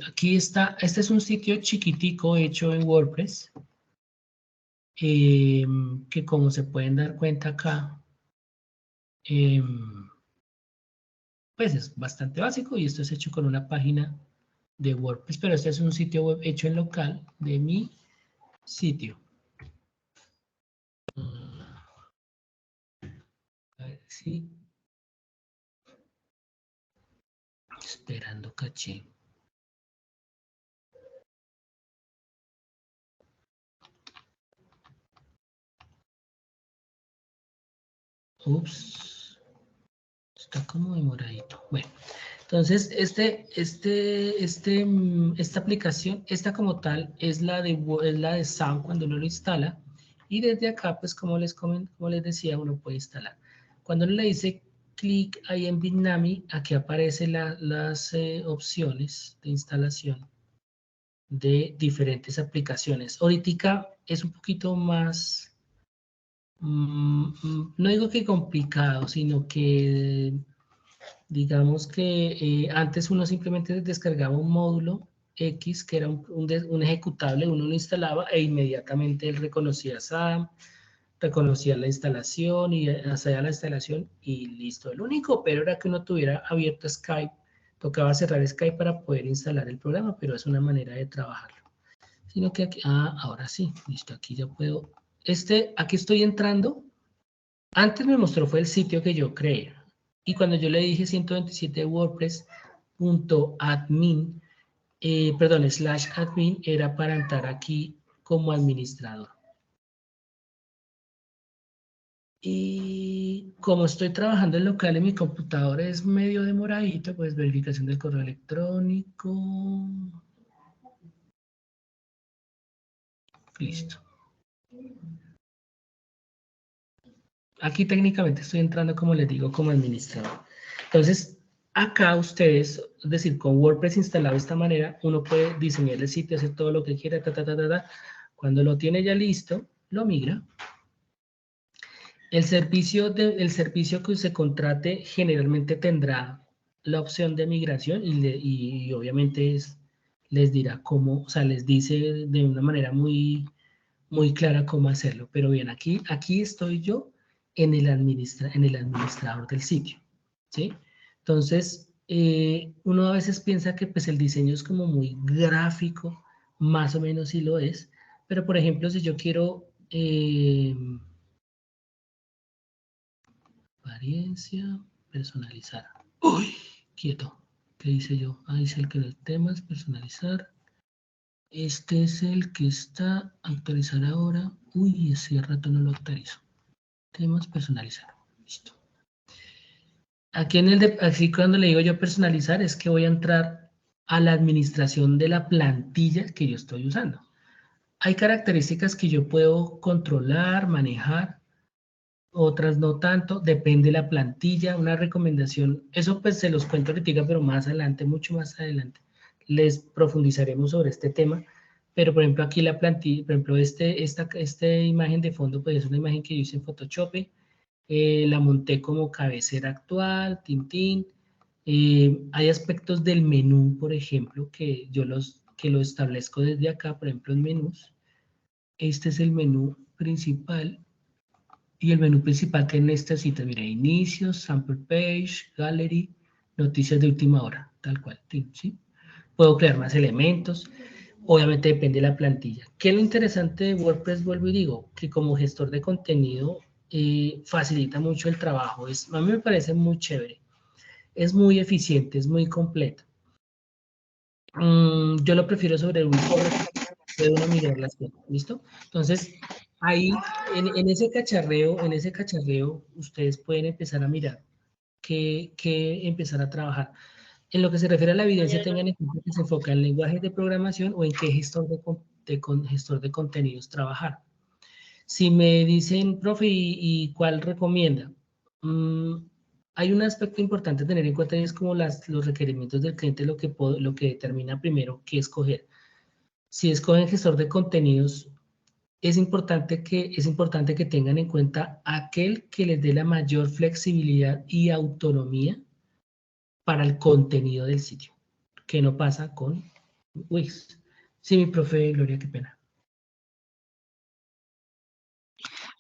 aquí está. Este es un sitio chiquitico hecho en WordPress. Que como se pueden dar cuenta acá, pues es bastante básico y esto es hecho con una página de WordPress, pero este es un sitio web hecho en local de mi sitio. A ver si... Esperando caché. Ups. Está como demoradito. Bueno, entonces esta aplicación, esta como tal, es la de SAM cuando uno lo instala. Y desde acá, pues como les decía, uno puede instalar. Cuando uno le dice clic ahí en Bitnami, aquí aparecen las opciones de instalación de diferentes aplicaciones. Ahorita es un poquito más, no digo que complicado, sino que digamos que antes uno simplemente descargaba un módulo X, que era un ejecutable, uno lo instalaba e inmediatamente él reconocía SAM, reconocía la instalación y hacía la instalación y listo. El único pero era que uno tuviera abierto Skype, tocaba cerrar Skype para poder instalar el programa, pero es una manera de trabajarlo. Sino que aquí, ahora sí, listo, aquí ya puedo, aquí estoy entrando, antes me mostró fue el sitio que yo creé, y cuando yo le dije 127 wordpress.admin, /admin, era para entrar aquí como administrador. Y como estoy trabajando en local en mi computadora es medio demoradito, pues verificación del correo electrónico. Listo. Aquí técnicamente estoy entrando, como les digo, como administrador. Entonces, acá ustedes, es decir, con WordPress instalado de esta manera, uno puede diseñar el sitio, hacer todo lo que quiera, Cuando lo tiene ya listo, lo migra. El servicio que se contrate generalmente tendrá la opción de migración y obviamente les dirá cómo, o sea, les dice de una manera muy clara cómo hacerlo. Pero bien, aquí estoy yo en el administrador del sitio, ¿sí? Entonces, uno a veces piensa que pues el diseño es como muy gráfico, más o menos sí lo es, pero por ejemplo, si yo quiero apariencia, personalizar. Uy, quieto. ¿Qué hice yo? Ahí es el que los temas, personalizar. Este es el que está actualizar ahora. Uy, ese rato no lo actualizo. Temas, personalizar. Listo. Aquí así cuando le digo yo personalizar es que voy a entrar a la administración de la plantilla que yo estoy usando. Hay características que yo puedo controlar, manejar, otras no tanto, depende de la plantilla, una recomendación, eso pues se los cuento ahorita, pero más adelante, mucho más adelante, les profundizaremos sobre este tema, pero por ejemplo aquí la plantilla, por ejemplo esta imagen de fondo pues es una imagen que yo hice en Photoshop, la monté como cabecera actual, tintín, hay aspectos del menú, por ejemplo, que yo lo establezco desde acá, por ejemplo en menús, este es el menú principal, y el menú principal que necesita, mira, inicios, sample page, gallery, noticias de última hora, tal cual, ¿sí? Puedo crear más elementos, obviamente depende de la plantilla. ¿Qué es lo interesante de WordPress? Vuelvo y digo, que como gestor de contenido facilita mucho el trabajo, a mí me parece muy chévere, es muy eficiente, es muy completo. Yo lo prefiero sobre WordPress, puede uno migrar las cosas, ¿listo? Entonces, ahí, en ese cacharreo, ustedes pueden empezar a mirar qué empezar a trabajar. En lo que se refiere a la evidencia, tengan en cuenta que se enfoca en lenguajes de programación o en qué gestor de contenidos trabajar. Si me dicen, profe, ¿y cuál recomienda? Hay un aspecto importante a tener en cuenta y es como los requerimientos del cliente lo que determina primero qué escoger. Si escogen gestor de contenidos, es importante que tengan en cuenta aquel que les dé la mayor flexibilidad y autonomía para el contenido del sitio, que no pasa con Wix. Sí, mi profe Gloria, qué pena.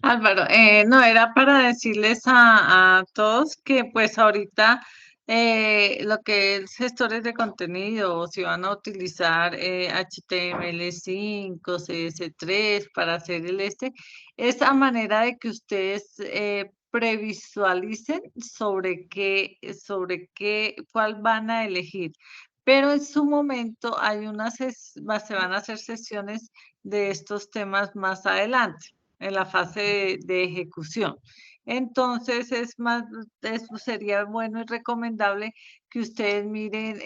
Álvaro, no, era para decirles a todos que pues ahorita lo que es gestores de contenido, o si van a utilizar HTML5, CS3 para hacer es a manera de que ustedes previsualicen cuál van a elegir. Pero en su momento se van a hacer sesiones de estos temas más adelante en la fase de ejecución. Entonces, eso sería bueno y recomendable que ustedes miren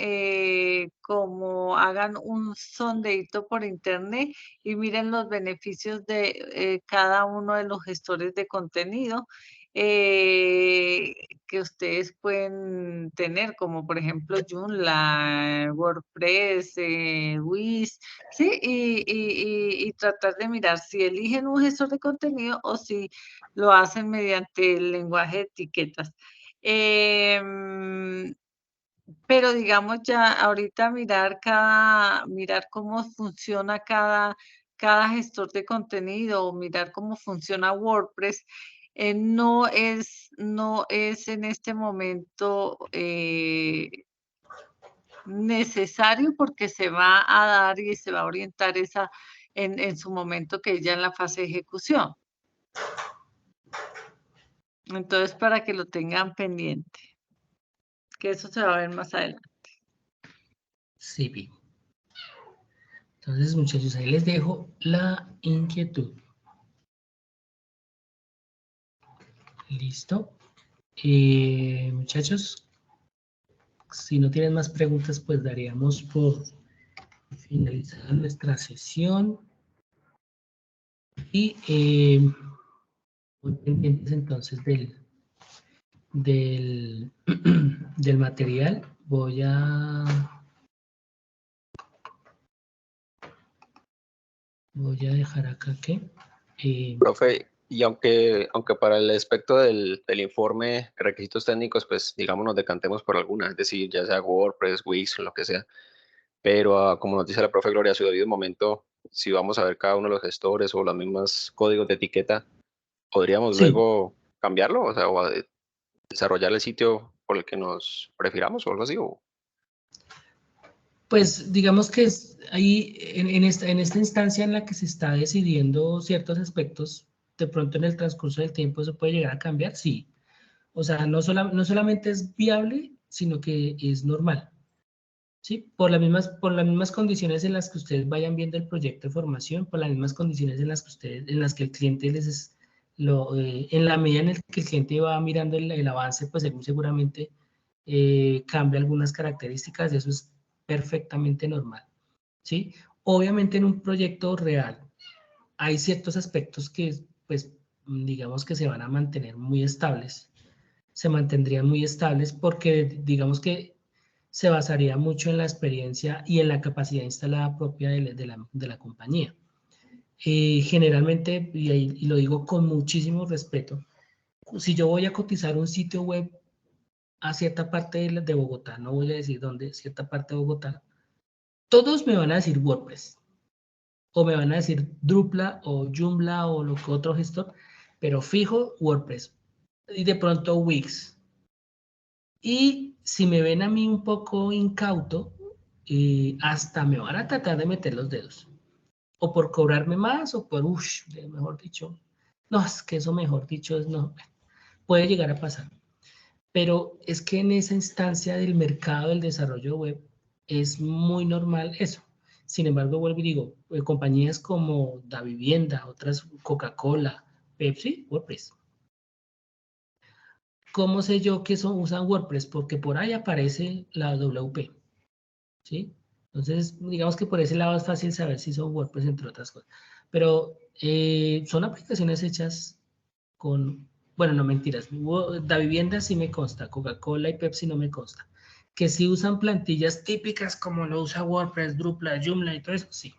cómo hagan un sondeíto por internet y miren los beneficios de cada uno de los gestores de contenido que ustedes pueden tener, como por ejemplo Joomla, WordPress, Wix, ¿sí? Y tratar de mirar si eligen un gestor de contenido o si lo hacen mediante el lenguaje de etiquetas. Pero digamos ya ahorita mirar cómo funciona cada gestor de contenido o mirar cómo funciona WordPress, no es en este momento necesario porque se va a dar y se va a orientar en su momento que ya en la fase de ejecución. Entonces, para que lo tengan pendiente, que eso se va a ver más adelante. Sí, bien. Entonces, muchachos, ahí les dejo la inquietud. Listo. Muchachos, si no tienen más preguntas, pues daríamos por finalizada nuestra sesión. Y muy pendientes entonces del material. Voy a dejar acá que... Profe, y aunque para el aspecto del informe, requisitos técnicos, pues digamos nos decantemos por alguna, es decir, ya sea WordPress, Wix, lo que sea, pero como nos dice la profe Gloria, a su debido momento, si vamos a ver cada uno de los gestores o los mismos códigos de etiqueta, ¿podríamos Sí, luego cambiarlo? O sea, desarrollar el sitio por el que nos prefiramos o algo así. pues digamos que es ahí en esta instancia en la que se está decidiendo ciertos aspectos, de pronto en el transcurso del tiempo eso puede llegar a cambiar, sí. O sea, no solamente es viable, sino que es normal, ¿sí? Por las mismas condiciones en las que ustedes vayan viendo el proyecto de formación, por las mismas condiciones en las que el cliente en la medida en la que el cliente va mirando el avance, pues él muy seguramente cambia algunas características, eso es perfectamente normal, ¿sí? Obviamente en un proyecto real hay ciertos aspectos que, pues, digamos que se van a mantener muy estables, se mantendrían muy estables porque digamos que se basaría mucho en la experiencia y en la capacidad instalada propia de la compañía. Generalmente, y lo digo con muchísimo respeto, si yo voy a cotizar un sitio web a cierta parte de Bogotá, no voy a decir dónde, cierta parte de Bogotá, todos me van a decir WordPress, o me van a decir Drupal o Joomla o lo que otro gestor, pero fijo WordPress, y de pronto Wix. Y si me ven a mí un poco incauto, hasta me van a tratar de meter los dedos. O por cobrarme más, o por, mejor dicho. No, es que eso, mejor dicho, no, puede llegar a pasar. Pero es que en esa instancia del mercado del desarrollo web es muy normal eso. Sin embargo, vuelvo y digo, compañías como Davivienda, otras Coca-Cola, Pepsi, WordPress. ¿Cómo sé yo que usan WordPress? Porque por ahí aparece la WP, ¿sí? Entonces, digamos que por ese lado es fácil saber si son WordPress, entre otras cosas. Pero son aplicaciones hechas con, bueno, no mentiras, Davivienda sí me consta, Coca-Cola y Pepsi no me consta. Que sí usan plantillas típicas como lo usa WordPress, Drupal, Joomla y todo eso, sí.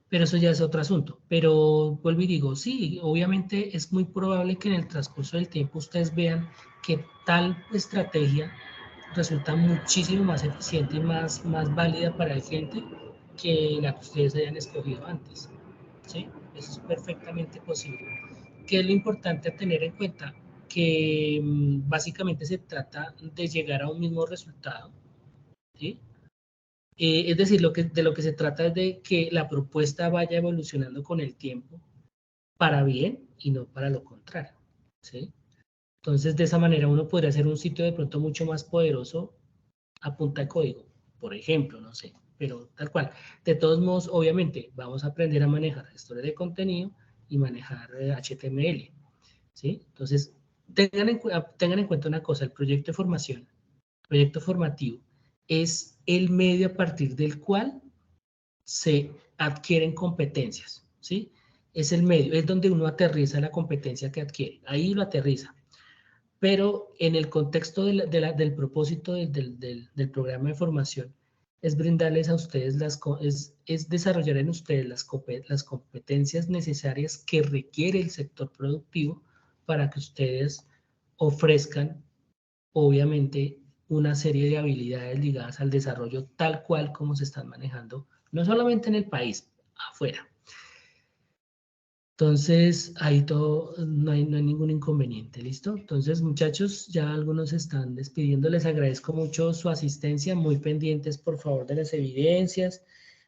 Pero eso ya es otro asunto. Pero vuelvo y digo, sí, obviamente es muy probable que en el transcurso del tiempo ustedes vean que tal estrategia resulta muchísimo más eficiente y más válida para el cliente que la que ustedes hayan escogido antes. ¿Sí? Eso es perfectamente posible. ¿Qué es lo importante a tener en cuenta? Que básicamente se trata de llegar a un mismo resultado, ¿sí? Es decir, de lo que se trata es de que la propuesta vaya evolucionando con el tiempo para bien y no para lo contrario, ¿sí? Entonces, de esa manera uno podría hacer un sitio de pronto mucho más poderoso a punta de código, por ejemplo, no sé, pero tal cual. De todos modos, obviamente, vamos a aprender a manejar gestores de contenido y manejar HTML. ¿sí? Entonces, tengan en cuenta una cosa, el proyecto de formación, proyecto formativo, es el medio a partir del cual se adquieren competencias, ¿sí? Es el medio, es donde uno aterriza la competencia que adquiere, ahí lo aterriza. Pero en el contexto del propósito del programa de formación, es brindarles a ustedes, es desarrollar en ustedes las competencias necesarias que requiere el sector productivo para que ustedes ofrezcan, obviamente, una serie de habilidades ligadas al desarrollo tal cual como se están manejando, no solamente en el país, afuera. Entonces, ahí todo, no hay ningún inconveniente, ¿listo? Entonces, muchachos, ya algunos se están despidiendo. Les agradezco mucho su asistencia, muy pendientes, por favor, de las evidencias.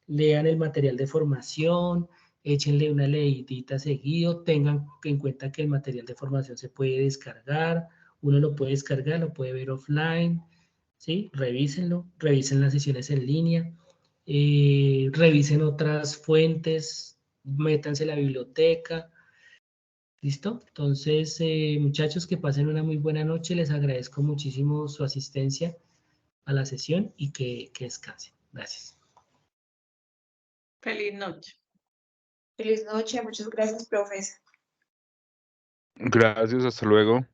Lean el material de formación, échenle una leidita seguido, tengan en cuenta que el material de formación se puede descargar, uno lo puede descargar, lo puede ver offline, ¿sí? Revísenlo, revisen las sesiones en línea, revisen otras fuentes, métanse a la biblioteca, ¿listo? Entonces, muchachos, que pasen una muy buena noche, les agradezco muchísimo su asistencia a la sesión y que descansen. Gracias. Feliz noche. Feliz noche, muchas gracias, profesor. Gracias, hasta luego.